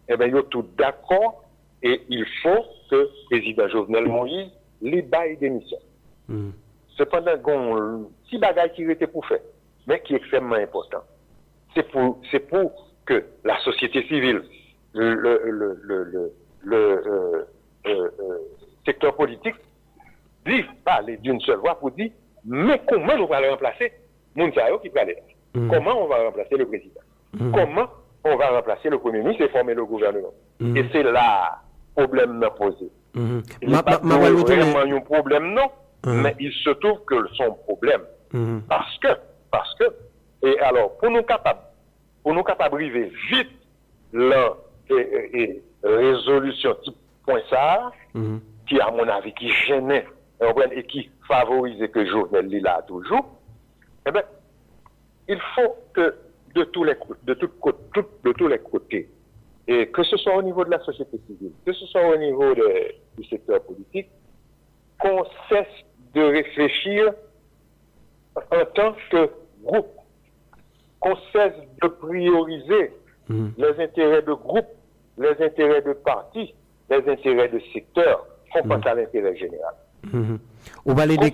eh bien, ils sont tous d'accord et il faut que le président Jovenel Moïse les baille démission. Cependant, si bagaille qui était pour faire, mais qui est extrêmement important, c'est pour que la société civile, le secteur politique, dit parler d'une seule voix pour dire, mais comment on va le remplacer? Mounsayo qui va aller. Comment on va remplacer le président? Comment on va remplacer le premier ministre et former le gouvernement? Et c'est là le problème n'a posé. Il n'y a pas vraiment un problème, non. Mais il se trouve que son problème, parce que, et alors, pour nous capables d'arriver vite la résolution type point ça, qui à mon avis, qui gênait, et qui favorisait que Jovenel l'est là toujours, eh bien, il faut que de tous les côtés, et que ce soit au niveau de la société civile, que ce soit au niveau du secteur politique, qu'on cesse de réfléchir en tant que groupe, qu'on cesse de prioriser les intérêts de groupe, les intérêts de parti, les intérêts de secteur, qu'on pense à l'intérêt général. On va aller des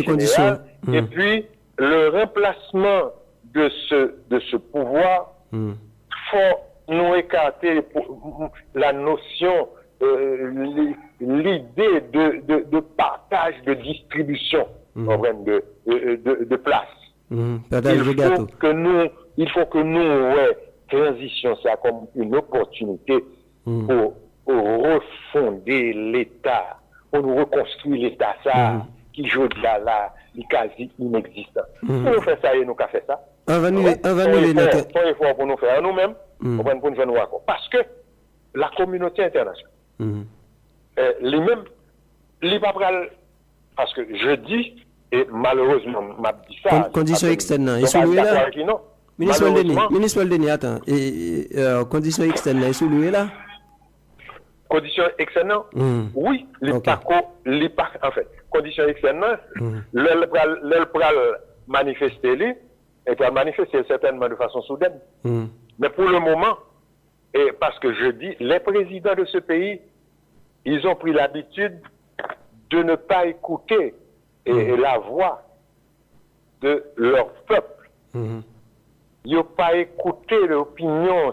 conditions. Et puis, le remplacement de ce pouvoir, faut nous écarter la notion, l'idée de partage, de distribution de place. Il faut que nous transition ça comme une opportunité pour refonder l'État, pour nous reconstruire l'État ça qui joue là, il est quasi inexistant. Pour nous faire ça et nous qu'à faire ça. On va nous effort pour nous faire nous-mêmes, pour nous faire nous accord. Parce que la communauté internationale, lui-même, parce que je dis, et malheureusement, m'a dit ça. Conditions externes, ils sont là. Ministre Denis, attends. Conditions externes, ils sont là. Conditions externes, oui, en fait, conditions externes, l'elle manifester, et pour manifester certainement de façon soudaine. Mais pour le moment, et parce que je dis, les présidents de ce pays, ils ont pris l'habitude de ne pas écouter la voix de leur peuple. Ils n'ont pas écouté l'opinion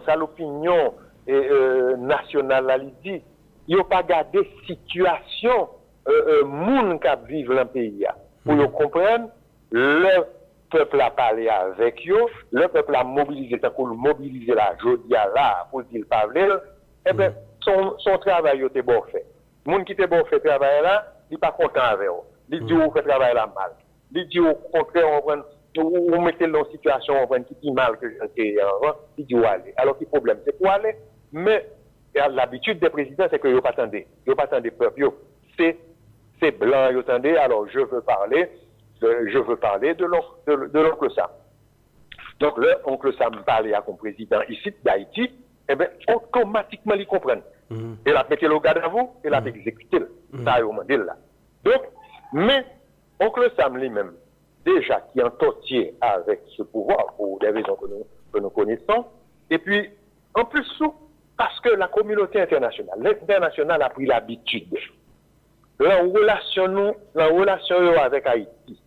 nationale, elle dit. Ils n'ont pas gardé situation moun qui vivent dans le pays. Pour nous comprendre, le peuple a parlé avec eux, le peuple a mobilisé, pour mobiliser la jodia là, pour dire parler, eh bien, son travail était bon fait. Moun qui était bon fait travail là, il n'est pas content avec eux. Il dit vous faites travail là mal. Il dit au contraire, vous mettez dans une situation qui est mal que il dit où aller. Alors, le problème, c'est pour aller. Mais l'habitude des présidents, c'est que ils n'ont pas attendu. Ils n'ont pas attendu le peuple. C'est blanc, ils attendaient. Alors, je veux parler de l'oncle Sam. Donc, l'oncle Sam parlait à son président ici d'Haïti, eh bien, automatiquement, ils comprennent. Et la mettez le garde à vous, et la exécuté. Ça, ils ont demandé là. Donc, mais, oncle Sam lui-même, déjà, qui est en tortier avec ce pouvoir, pour des raisons que nous connaissons, et puis, en plus, parce que la communauté internationale, l'international a pris l'habitude. La relation avec Haïti,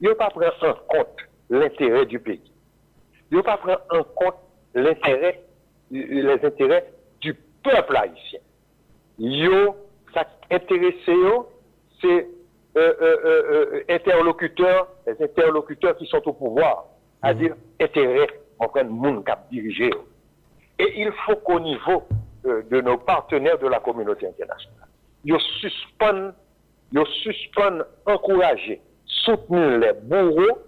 il ne pas prendre en compte l'intérêt du pays. Il ne pas prendre en compte les intérêts du peuple haïtien. Ça intéressé, c'est interlocuteurs, les interlocuteurs qui sont au pouvoir, c'est-à-dire intérêt, on prend le monde qui a dirigé. Et il faut qu'au niveau de nos partenaires de la communauté internationale, ils suspendent, encourager, soutenir les bourreaux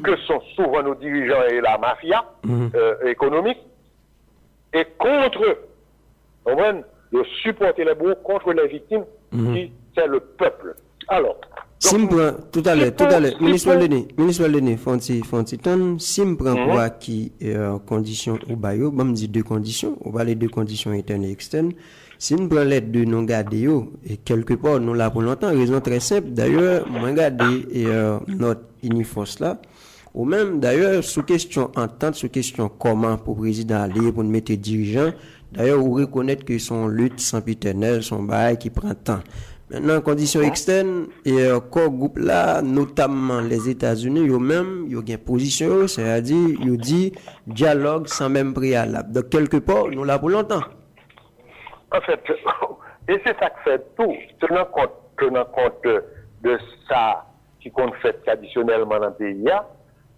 que sont souvent nos dirigeants et la mafia économique, et contre, de supporter les bourreaux contre les victimes, qui c'est le peuple. Alors, si me prend tout à l'heure, ministre Lenné, Fontiton, si me prend quoi qui conditions au baillot, me dit deux conditions, on va les deux conditions internes et externes. Si nous prenons l'aide de nos garder et quelque part nous là pour longtemps, raison très simple. D'ailleurs, moi garder notre uniforce là, ou même d'ailleurs sous question entente, sous question comment pour président aller pour nous mettre dirigeant. D'ailleurs, vous reconnaître que son lutte sempiternelle, son bail qui prend temps. Maintenant, conditions externes, et corps groupe là, notamment les États-Unis, eux-mêmes, ils ont une position, c'est-à-dire, ils dit dialogue sans même préalable. Donc, quelque part, nous là pour longtemps. En fait, et c'est ça que fait tout, tenant compte de ça qui compte fait traditionnellement dans le pays,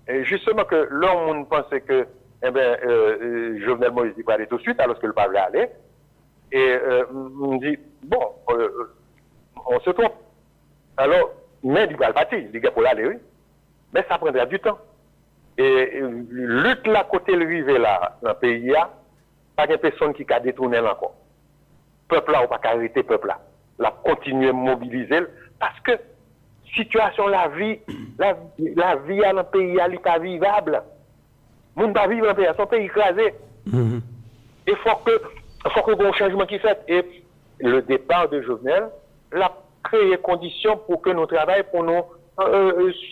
et justement que l'homme pensait que, Jovenel Moïse va aller tout de suite, alors que le peuple allait, et on dit, bon, on se trompe. Alors, mais il va le partir, il dit pour l'aller, oui. Mais ça prendra du temps. Et lutte là, côté le rivet là, dans le pays, pas de personne qui a détourné encore. Peuple là, on va pas arrêter peuple là. La continuer à mobiliser, parce que situation la vie dans le pays, elle n'est pas vivable. Moun pas vivre dans le pays, son pays écrasé. Il faut que bon changement qui fait. Et le départ de Jovenel l'a créé conditions pour que nous travaillions pour nous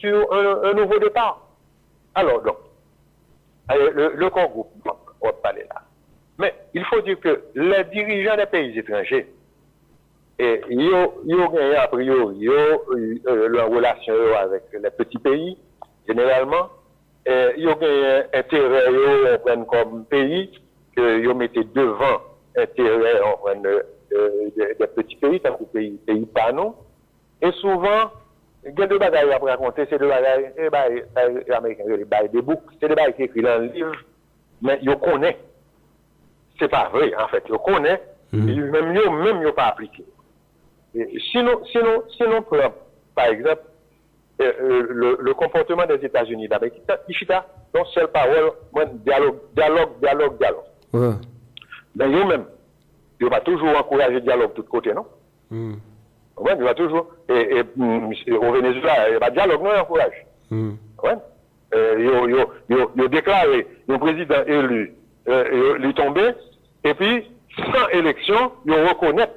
sur un nouveau départ. Alors donc, le Congo, on va parler là. Mais il faut dire que les dirigeants des pays étrangers, ils ont gagné a priori leur relation avec les petits pays, généralement, ils ont gagné intérêt comme pays, qu'ils ont mis devant intérêt des petits pays, tant que pays panneaux. Et souvent, il y a deux bagailles à raconter, c'est deux bagailles, les Américains, les bagailles des boucs, c'est des bagailles qui écrits dans le livre, mais ils connaissent. C'est pas vrai, en fait. Ils connaissent, même ils pas appliqué. Sinon, par exemple, le comportement des États-Unis d'Amérique, Ishita, donc seule parole, dialogue. Ouais. Mais eux-mêmes, ils vont toujours encourager le dialogue de tous côtés, non? Ouais, il va toujours. Et au Venezuela, il va dialogue, non, il encourage. Ouais. Ils ont déclaré le président élu, il est tombé, et puis, sans élection, ils reconnaissent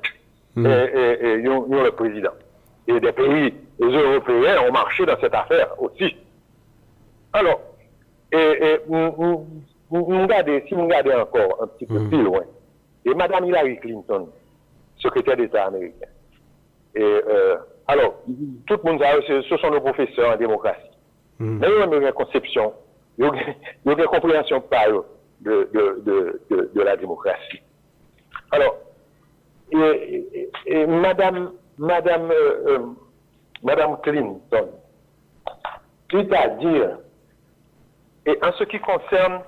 le président. Et des pays européens ont marché dans cette affaire aussi. Alors, si vous regardez encore un petit peu plus loin, et Mme Hillary Clinton, secrétaire d'État américain, et alors, tout le monde sait, ce sont nos professeurs en démocratie. Mais ils ont une conception, ils ont une compréhension par eux de la démocratie. Alors, et Madame Clinton, c'est-à-dire, et en ce qui concerne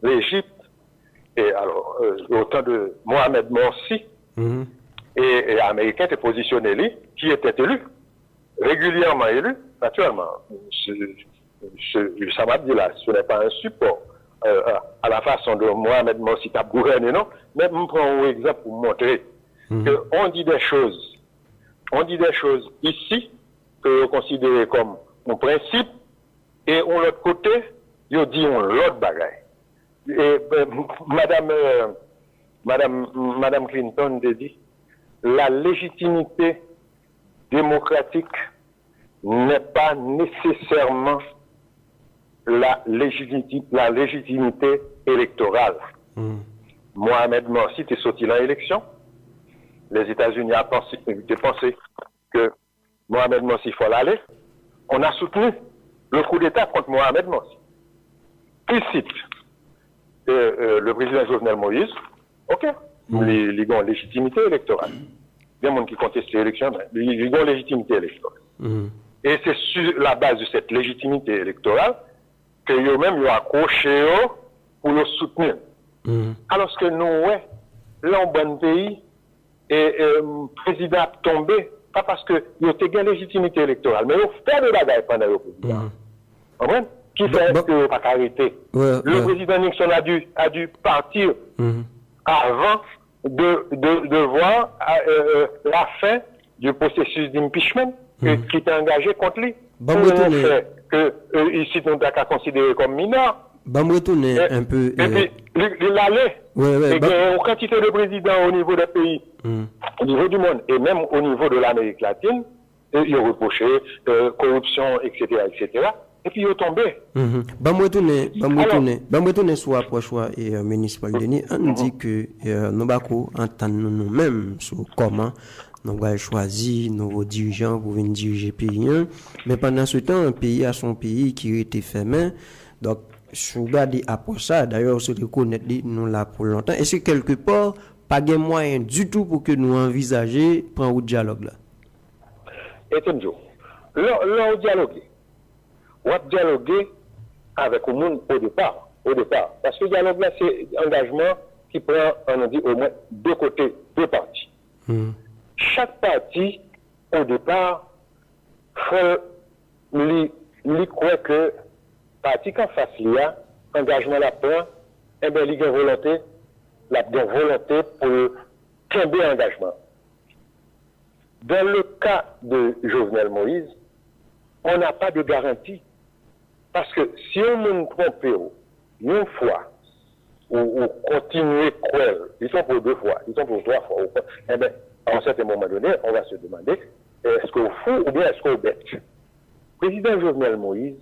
l'Égypte, et alors, au temps de Mohamed Morsi, et l'Américain était positionné lui, qui était élu, régulièrement élu, naturellement. Ça m'a dit là, ce n'est pas un support à la façon de Mohamed Morsi qui a gouverné, non? Mais je prends un exemple pour montrer qu'on dit des choses ici que vous considérez comme un principe, et de l'autre côté, vous dit l'autre bagaille. Et Madame Clinton dit, la légitimité démocratique n'est pas nécessairement la légitimité électorale. Mohamed Morsi était sorti dans l'élection. Les États-Unis ont pensé que Mohamed Morsi faut l'aller. On a soutenu le coup d'État contre Mohamed Morsi. Il cite le président Jovenel Moïse. OK. ils ont légitimité électorale. Il y a des gens qui contestent l'élection, mais ils ont légitimité électorale. Et c'est sur la base de cette légitimité électorale que eux-mêmes ont accroché pour le soutenir. Alors que nous, ouais, là, en bon pays, et le président a tombé, pas parce qu'il y a une légitimité électorale, mais il fait des bagailles pendant le président. Vous comprenez? Qui fait que il n'a pas arrêté. Le président Nixon a dû partir avant de voir la fin du processus d'impeachment qui était engagé contre lui. Pour le fait que ici, on a considéré comme mineur. Bon, retourner un peu. Et puis, il allait. Et il y a une quantité de présidents au niveau des pays, au niveau du monde, et même au niveau de l'Amérique latine, ils ont reproché corruption, etc., etc. Et puis, ils ont tombé. Bon, retourner sur l'approche municipal Denis. On dit que nous avons entendu nous-mêmes sur comment nous avons choisi nos dirigeants pour venir diriger le pays. Mais pendant ce temps, un pays a son pays qui était fermé. Donc, si vous regardez après ça, d'ailleurs, se reconnaître nous là pour longtemps. Est-ce que quelque part, pas de moyen du tout pour que nous envisagions prendre un dialogue là? Et Tenjo, là, on dialoguer avec le monde au départ. Parce que le dialogue là, c'est un engagement qui prend, on a dit, au moins deux côtés, deux parties. Chaque partie, au départ, lui croit que parti qu'en face l'IA, engagement la prend, eh bien, il y a volonté pour tomber engagement. Dans le cas de Jovenel Moïse, on n'a pas de garantie. Parce que si on nous trompe une fois, ou continuer cruel, ils sont pour deux fois, ils sont pour trois fois, eh bien, à un certain moment donné, on va se demander, est-ce qu'on fou ou bien est-ce qu'on bête? Le président Jovenel Moïse,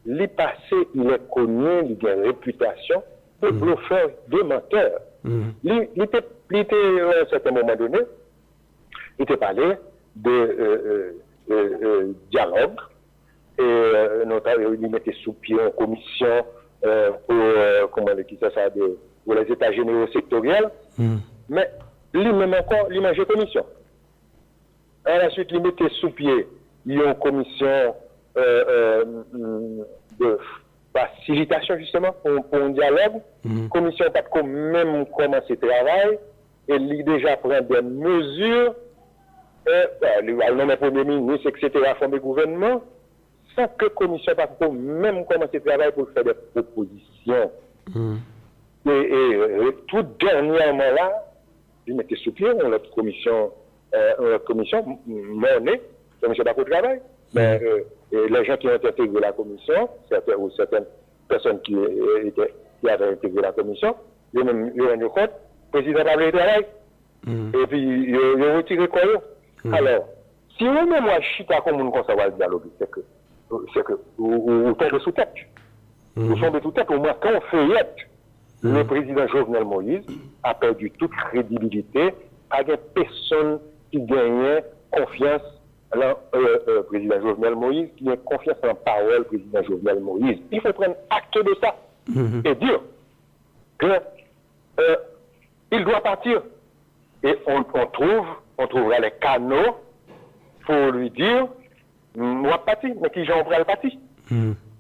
les passés, il est connu, il a une réputation de bluffeur, de menteur. Il était, à un certain moment donné, il était parlé de dialogue, et notamment, il mettait sous pied une commission pour les États généraux sectoriels, mais lui-même encore, il mangeait commission. À la suite, il mettait sous pied une commission de facilitation justement pour un dialogue. Commission pas comme même commencer le travail et il déjà prend des mesures, le nom du Premier ministre, etc., former gouvernement, sans que la commission pas comme même commencer le travail pour faire des propositions. Et tout dernièrement là, il mettait sous pied une commission menée, commission pas pour travail. Mais les gens qui ont intégré la commission, certaines personnes qui avaient intégré la commission, ils ont rendu compte, le président a le travail. Et puis, ils ont retiré quoi. Alors, si on met moi chita comme on commence à le dialogue, c'est que vous tombez sous tête. Vous tombez sous tête, au moins quand on feuillette, le président Jovenel Moïse a perdu toute crédibilité, avec personne qui gagnait confiance le président Jovenel Moïse, qui a confiance en parole président Jovenel Moïse. Il faut prendre acte de ça et dire qu'il doit partir. Et on trouvera les canaux pour lui dire, moi parti, mais qui j'en prends le parti.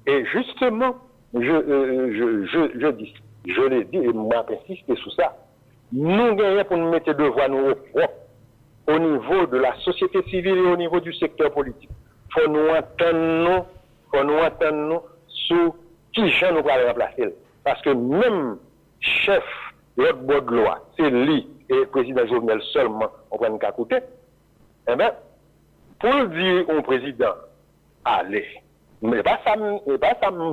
Et justement, je dis, je l'ai dit et moi insiste sur ça. Nous gagnons pour nous mettre devant nous au niveau de la société civile et au niveau du secteur politique. Il faut nous entendre sur qui gens nous allons remplacer. Parce que même chef, l'autre bout de loi, c'est lui et le président Jovenel seulement, on prend une cacoute. Eh bien, pour dire au président, allez, mais pas ça me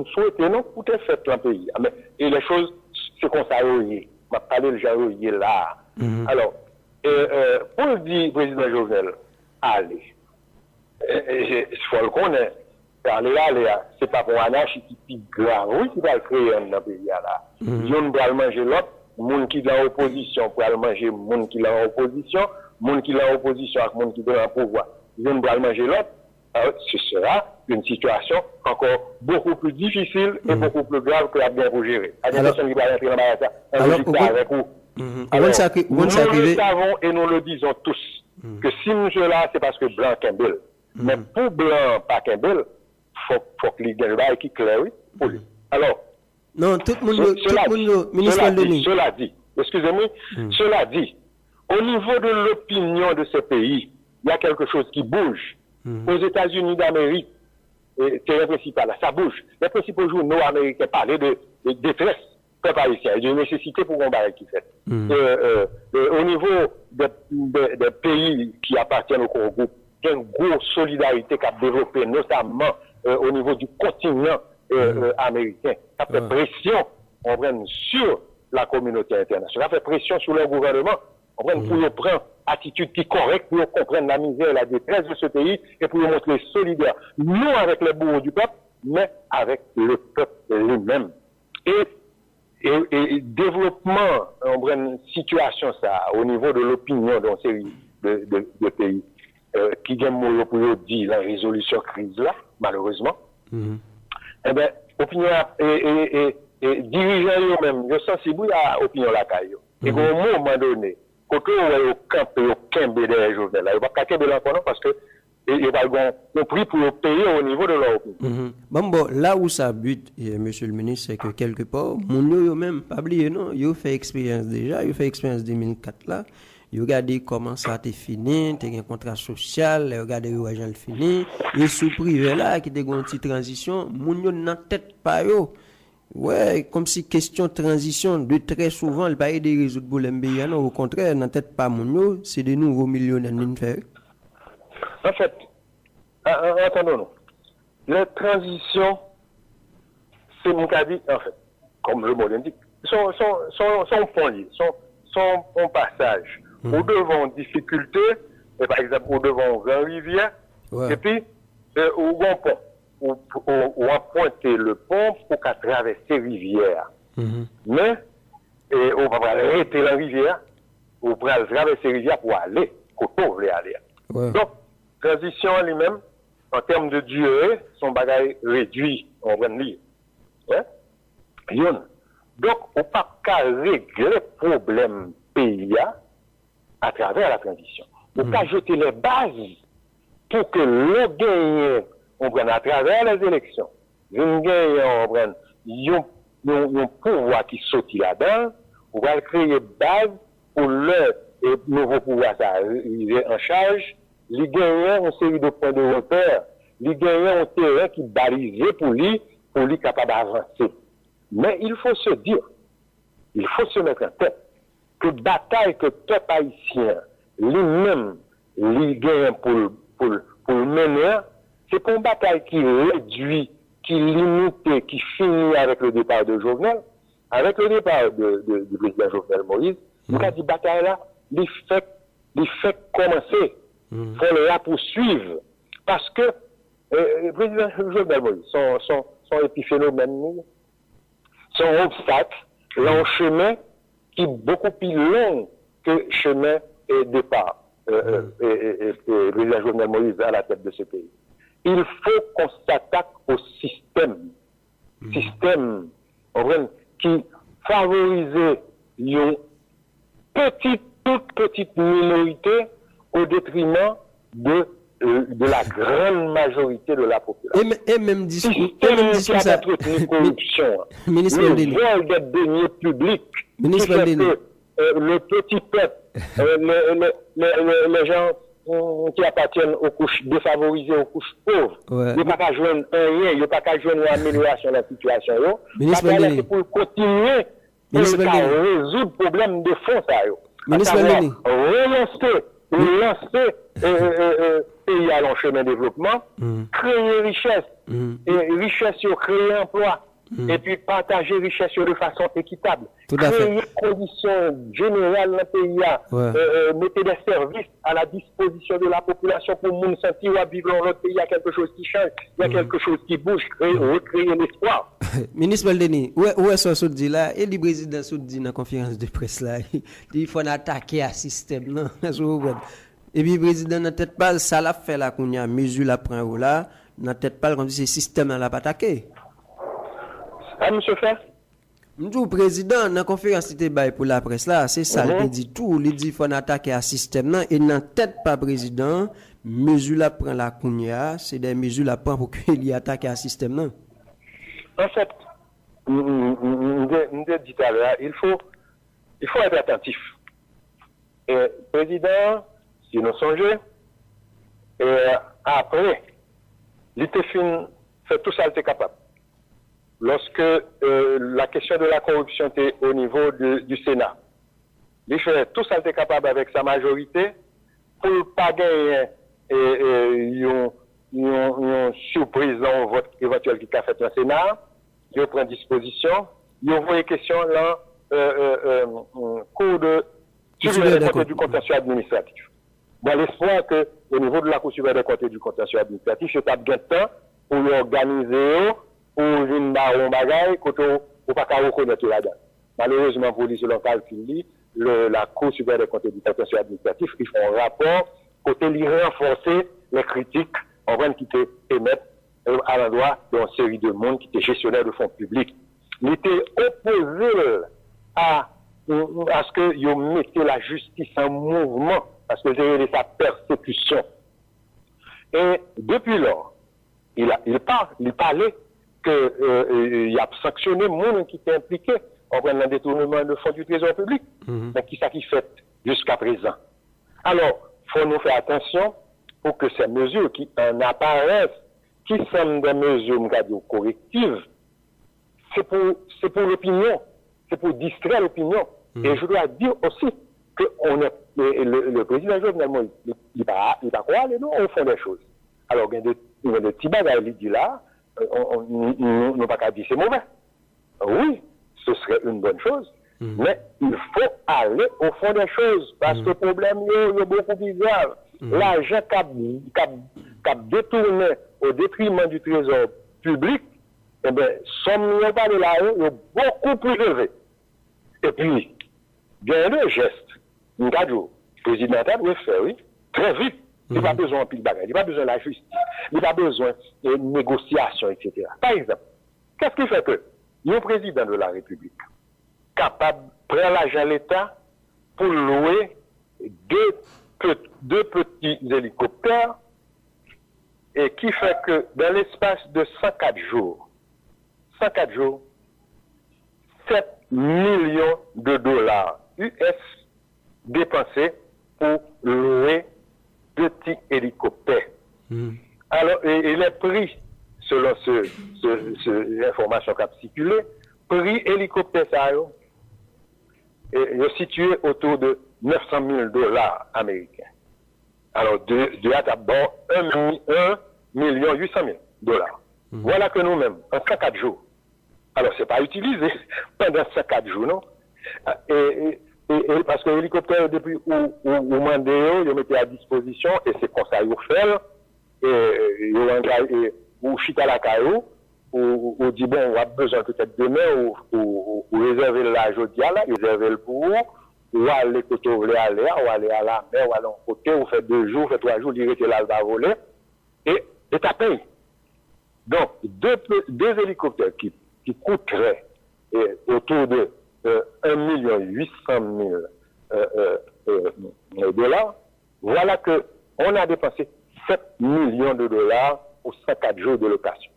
souhaite, non, pour te faire un pays. Et les choses, c'est qu'on s'arroye. On va parler le genre là. Alors, pour dire président Jovenel, allez, il faut le connaître. Allez, c'est pas pour anarchie qui grave, oui, qui va le créer dans le pays là. Yon va manger l'autre, moun qui est dans l'opposition pour aller manger moun qui est dans l'opposition, moun qui est dans l'opposition avec moun qui est dans le pouvoir. Yon va manger l'autre, ce sera une situation encore beaucoup plus difficile et beaucoup plus grave que la bien pour gérer. À des personnes qui vont rentrer dans la avec vous. Alors, nous le savons et nous le disons tous, que si monsieur là, c'est parce que blanc Kembel. Mais pour blanc, pas Kembel, faut qu'il y ait un bail qui clair, oui, pour lui. Alors, non, tout le monde, ministre Denis. Cela dit, excusez-moi, cela dit, au niveau de l'opinion de ce pays, il y a quelque chose qui bouge. Aux États-Unis d'Amérique, c'est le principal, ça bouge. Les principaux journaux américains parlaient de détresse peuple haïtien, de nécessité pour combattre qui fait. Au niveau des pays qui appartiennent au Congo, il y a une grosse solidarité qui a développé, notamment au niveau du continent américain. Ça fait pression sur la communauté internationale, ça fait pression sur le gouvernement. Pour prendre attitude qui est correcte, pour comprendre la misère et la détresse de ce pays et pour montrer solidaire, non avec les bourreaux du peuple, mais avec le peuple lui-même. Et développement, on prend une situation ça, au niveau de l'opinion dans une série de pays qui gagnent pour dire la résolution crise là, malheureusement. Eh bien, opinion et dirigeants eux-mêmes, ils sont sensibles à l'opinion la caillou. Et à un moment donné, quand on au camp, au camp des journaux, là, il va pas camper l'enfant parce que il va un prix pour payer au niveau de leur opinion. Bon, là où ça bute, monsieur le ministre, c'est que quelque part, mon yo même, pas oublier, non, yo fait expérience déjà, yo fait expérience 2004 là, yo regardez comment ça a été fini, t'as un contrat social, regardez yo agent fini, yo sous privé là, qui t'es une petite transition, mon yo nan tête pas yo. Ouais, comme si question transition, de très souvent, le pays de résoudre problème pays, non, au contraire, nan tête pas mon yo, c'est de nouveaux millionnaires nous faire. En fait, entendons-nous. Les transitions, c'est mon cas dit, en fait, comme le mot l'indique, sont fondées, sont en passage. Au devant difficulté, et par exemple, au devant grand rivière, et puis, au grand pont, ou à pointer le pont pour qu'à traverser rivière. Mais, on va arrêter la rivière, on va traverser rivière pour aller, côté où on veut aller. Donc, transition en lui-même, en termes de durée, son bagage réduit, on va dire. Donc, on ne peut pas régler le problème pays à travers la transition. On peut jeter les bases pour que le gagnant, on prenne à travers les élections, le gagnant, on prenne un pouvoir qui saute là-dedans, on va créer base pour le nouveau pouvoir arriver en charge. Les gagnants ont une série de points de repère. Les gagnants ont un terrain qui est balisé pour lui capable d'avancer. Mais il faut se dire, il faut se mettre en tête que bataille que peuple haïtien lui-même, les gagnants pour le mener, c'est pas une bataille qui réduit, qui limite, qui finit avec le départ de Jovenel. Avec le départ du président Jovenel Moïse, il a dit bataille là, il fait commencer. Il faut la poursuivre. Parce que le président Jovenel Moïse, son épiphénomène, son obstacle, un chemin qui est beaucoup plus long que le chemin et départ. Le président Jovenel Moïse à la tête de ce pays. Il faut qu'on s'attaque au système. Système qui favorise une toute petite minorité au détriment de la grande majorité de la population. Et même discours ça. Corruption. Ministre le vol des deniers publics. Ministre le petit peuple, les gens qui appartiennent aux couches défavorisées, aux couches pauvres, ils ne peuvent pas joindre rien, ils ne peuvent pas joindre une amélioration de la situation. C'est pour continuer pour résoudre le problème de fond. Ministre relancer pays à long chemin de développement, créer richesse, et richesse sur créer emploi, et puis partager richesse de façon équitable. Créer des conditions générales dans le pays, mettre des services à la disposition de la population pour nous sentir à vivre dans notre pays, il y a quelque chose qui change, il y a quelque chose qui bouge, recréer l'espoir. Ministre Baldeni, où est-ce que dit là? Et le président Soudi dans la conférence de presse là, il faut attaquer un système, non? Et puis le président n'a peut-être pas ça l'a fait là qu'on y a mesure la prend là, n'a peut-être pas comme si ce système là pas attaqué. Ah monsieur Fer? Le président, dans la conférence pour la presse, là, c'est ça, il dit tout. Il dit qu'il faut attaquer un système, et dans tête pas président, mesure la prend la Kounia, c'est des mesures la prend pour qu'il y attaque un système. Non? En fait, je dis tout à l'heure, il faut être attentif. Et le président, si nous songeons, et après, il fait tout ça, il était capable. Lorsque la question de la corruption était au niveau du Sénat, il fait tout ça, il était capable avec sa majorité pour ne pas gagner une surprise dans le vote éventuel qui a fait le Sénat. Il prend disposition, il envoie une question dans cours de supérieur des comptes du contentieux administratif. Dans l'espoir qu'au niveau de la Cour supérieure des comptes et du contentieux administratif, je tape bien de temps pour l'organiser, pour une baron bagaille, pour ne pas reconnaître la date. Malheureusement, pour lui, selon calcul, la Cour supérieure des comptes et du contentieux administratif, ils font un rapport, côté lui renforcer les critiques, en vrai, qui étaient émettre à l'endroit d'une série de monde qui étaient gestionnaires de fonds publics. Il était opposé à ce qu'ils mettaient la justice en mouvement, parce que c'était sa persécution. Et depuis lors, il parlait qu'il a sanctionné les gens qui étaient impliqués en prenant un détournement de fonds du trésor public. Mais qui ça qui fait jusqu'à présent? Alors, il faut nous faire attention pour que ces mesures qui en apparaissent, qui sont des mesures correctives, c'est pour l'opinion, c'est pour distraire l'opinion. Et je dois dire aussi que le président Jovenel Moïse, il va croire les noms, on fait des choses. Alors, il y a des petits bagages, il dit là, on n'a pas qu'à dire c'est mauvais. Oui, ce serait une bonne chose, mais il faut aller au fond des choses, parce que le problème est beaucoup bizarre. L'argent qu'a détourné au détriment du trésor public, eh bien, somme pas de là-haut est beaucoup plus élevé. Et puis, il y a un geste, le président doit faire, oui, très vite. Il n'a pas besoin de pile bagage, il n'a pas besoin de la justice, il n'a pas besoin de négociations, etc. Par exemple, qu'est-ce qui fait que le président de la République capable de prendre l'argent de l'État pour louer deux petits hélicoptères et qui fait que dans l'espace de 104 jours, 7 millions de dollars US dépensés pour louer deux petits hélicoptères. Alors, et les prix, selon l'information qui a circulé, prix hélicoptère, ça est situé autour de 900 000 dollars américains. Alors, de à d'abord 1 800 000 dollars. Voilà que nous-mêmes, en 104 jours. Alors, c'est pas utilisé pendant 104 jours, non? Et parce que l'hélicoptère, depuis où mandé, ils mettaient à disposition, et c'est comme ça qu'ils font, ou chita la caillou, ou dit, bon, on a besoin peut-être demain, ou réserver la jodia, là, réserver le pour ou aller côté où vous voulez aller, ou aller à la mer, ou aller en côté, ou faire 2 jours, faire 3 jours, directer là, va voler, et t'as payé. Donc, deux hélicoptères qui coûteraient autour de 1 800 000 dollars, voilà que on a dépensé 7 millions de dollars pour 104 jours de location.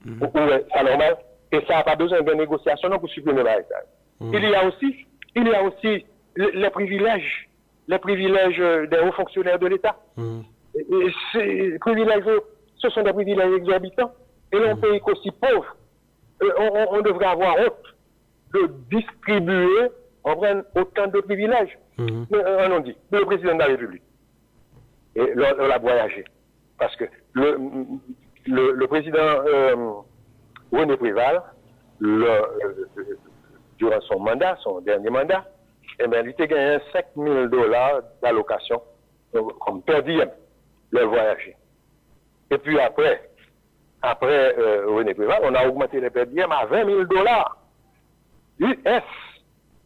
C'est normal. Et ça n'a pas besoin de négociation non pour supprimer la réserve. Il y a aussi les privilèges des hauts fonctionnaires de l'État. Et ces privilèges, ce sont des privilèges exorbitants. Et dans un pays aussi pauvre, on devrait avoir honte de distribuer autant de privilèges. On dit, le président de la République, et on a voyagé. Parce que le président René Préval, durant son mandat, son dernier mandat, eh bien, il a gagné 5 000 dollars d'allocation comme per diem, le voyager. Et puis après René Préval, on a augmenté les per diem à 20 000 dollars. US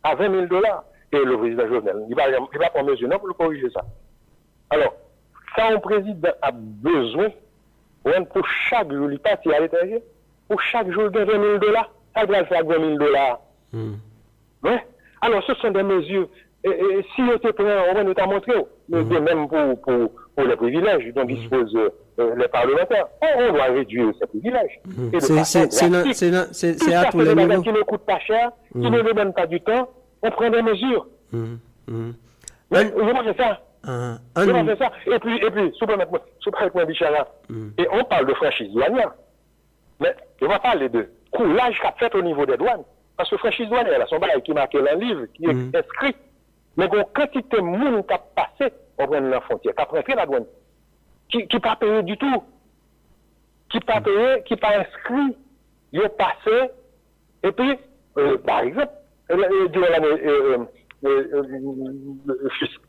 à 20 000 dollars. Et le président Jovenel, il va prendre mesure non pour le corriger ça. Alors, ça, un président a besoin, pour chaque jour, il passe à l'étranger, pour chaque jour de 20 000 dollars, ça doit faire 20 000 dollars Ouais. Alors, ce sont des mesures. Et si on te prend, on va nous montré, même pour les privilèges dont disposent les parlementaires, on doit réduire ces privilèges. C'est à tous les niveaux. Qui ne coûte pas cher, qui ne demande pas du temps, on prend des mesures. Mais je fais ça. Je fais ça. Et puis, sous point Bichara, et on parle de franchise douanière. Mais on va parler de coulage qu'a fait au niveau des douanes. Parce que franchise douanière, son bail qui est marqué dans le livre, qui est inscrit. Mais une quantité de monde qui a passé au bout de la frontière, qui a rentré la douane, qui n'a pas payé du tout, qui n'a pas payé, qui n'a pas inscrit, il est passé. Et puis, par exemple, durant l'année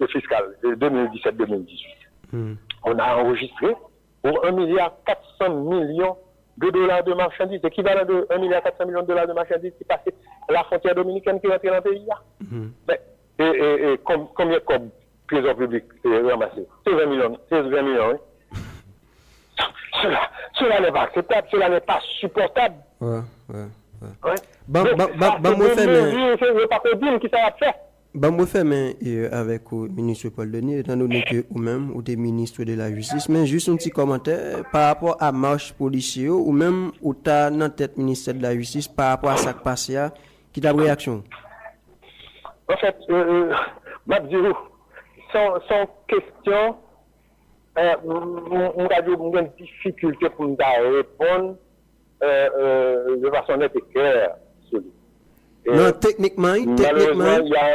fiscale 2017-2018, on a enregistré pour 1,4 milliard de dollars de marchandises, équivalent de 1,4 milliard de dollars de marchandises qui passaient à la frontière dominicaine qui est rentrée dans le pays. Et combien de trésor public est ramassé? C'est 20 millions. Hein? Cela n'est pas acceptable, cela n'est pas supportable. Ouais. Moi, avec le ministre Paul Denis, étant donné que vous-même, ou des ministres de la justice, mais juste un petit commentaire par rapport à marche policière, ou même, ou t'as dans tête ministère de la justice, par rapport à ça qui passe, qui t'a réaction? En fait, Mabdiro, sans question, on a une difficulté pour nous répondre de façon nette et claire. Non, techniquement, il y a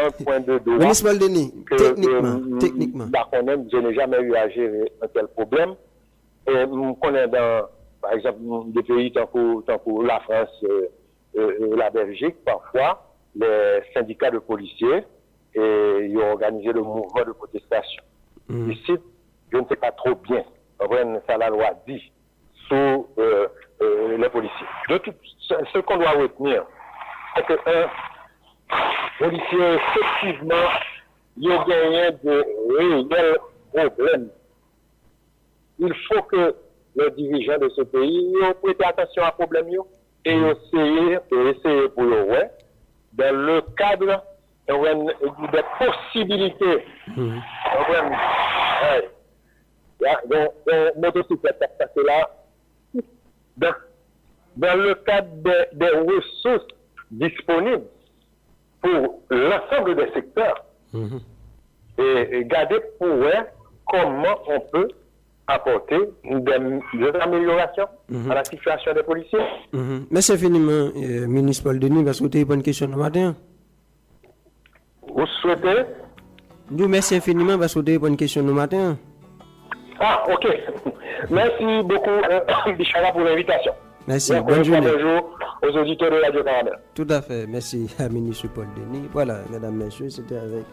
un point de droit. Ministre Denis, techniquement. Je n'ai jamais eu à gérer un tel problème. Et on connaît par exemple, des pays tant que la France et la Belgique, parfois, les syndicats de policiers et ils ont organisé le mouvement de protestation. Ici, je ne sais pas trop bien ça la loi dit sur les policiers. Ce qu'on doit retenir, c'est qu'un policier, effectivement, il a gagné de réels problèmes. Il faut que les dirigeants de ce pays prêtent attention à ces problèmes et essayer pour eux, dans le cadre des possibilités. Motocyclette, c'est là, dans le cadre des ressources disponibles pour l'ensemble des secteurs, et garder pour eux comment on peut apporter des améliorations à la situation des policiers. Merci infiniment, ministre Paul Denis, parce que vous avez une bonne question ce matin. Vous souhaitez? Nous, merci infiniment parce que vous avez une bonne question ce matin. Ah, ok. Merci beaucoup, Bichara, pour l'invitation. Merci. Bonne journée. Bonjour aux auditeurs de Radio Caramel. Tout à fait. Merci à ministre Paul Denis. Voilà, mesdames, messieurs, c'était avec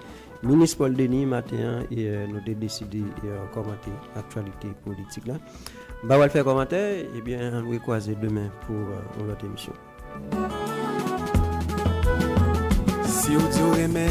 ministre Paul Denis matin et nous avons décidé de commenter l'actualité politique là. On va faire commentaire et bien on va croiser demain pour notre émission. Si vous aimez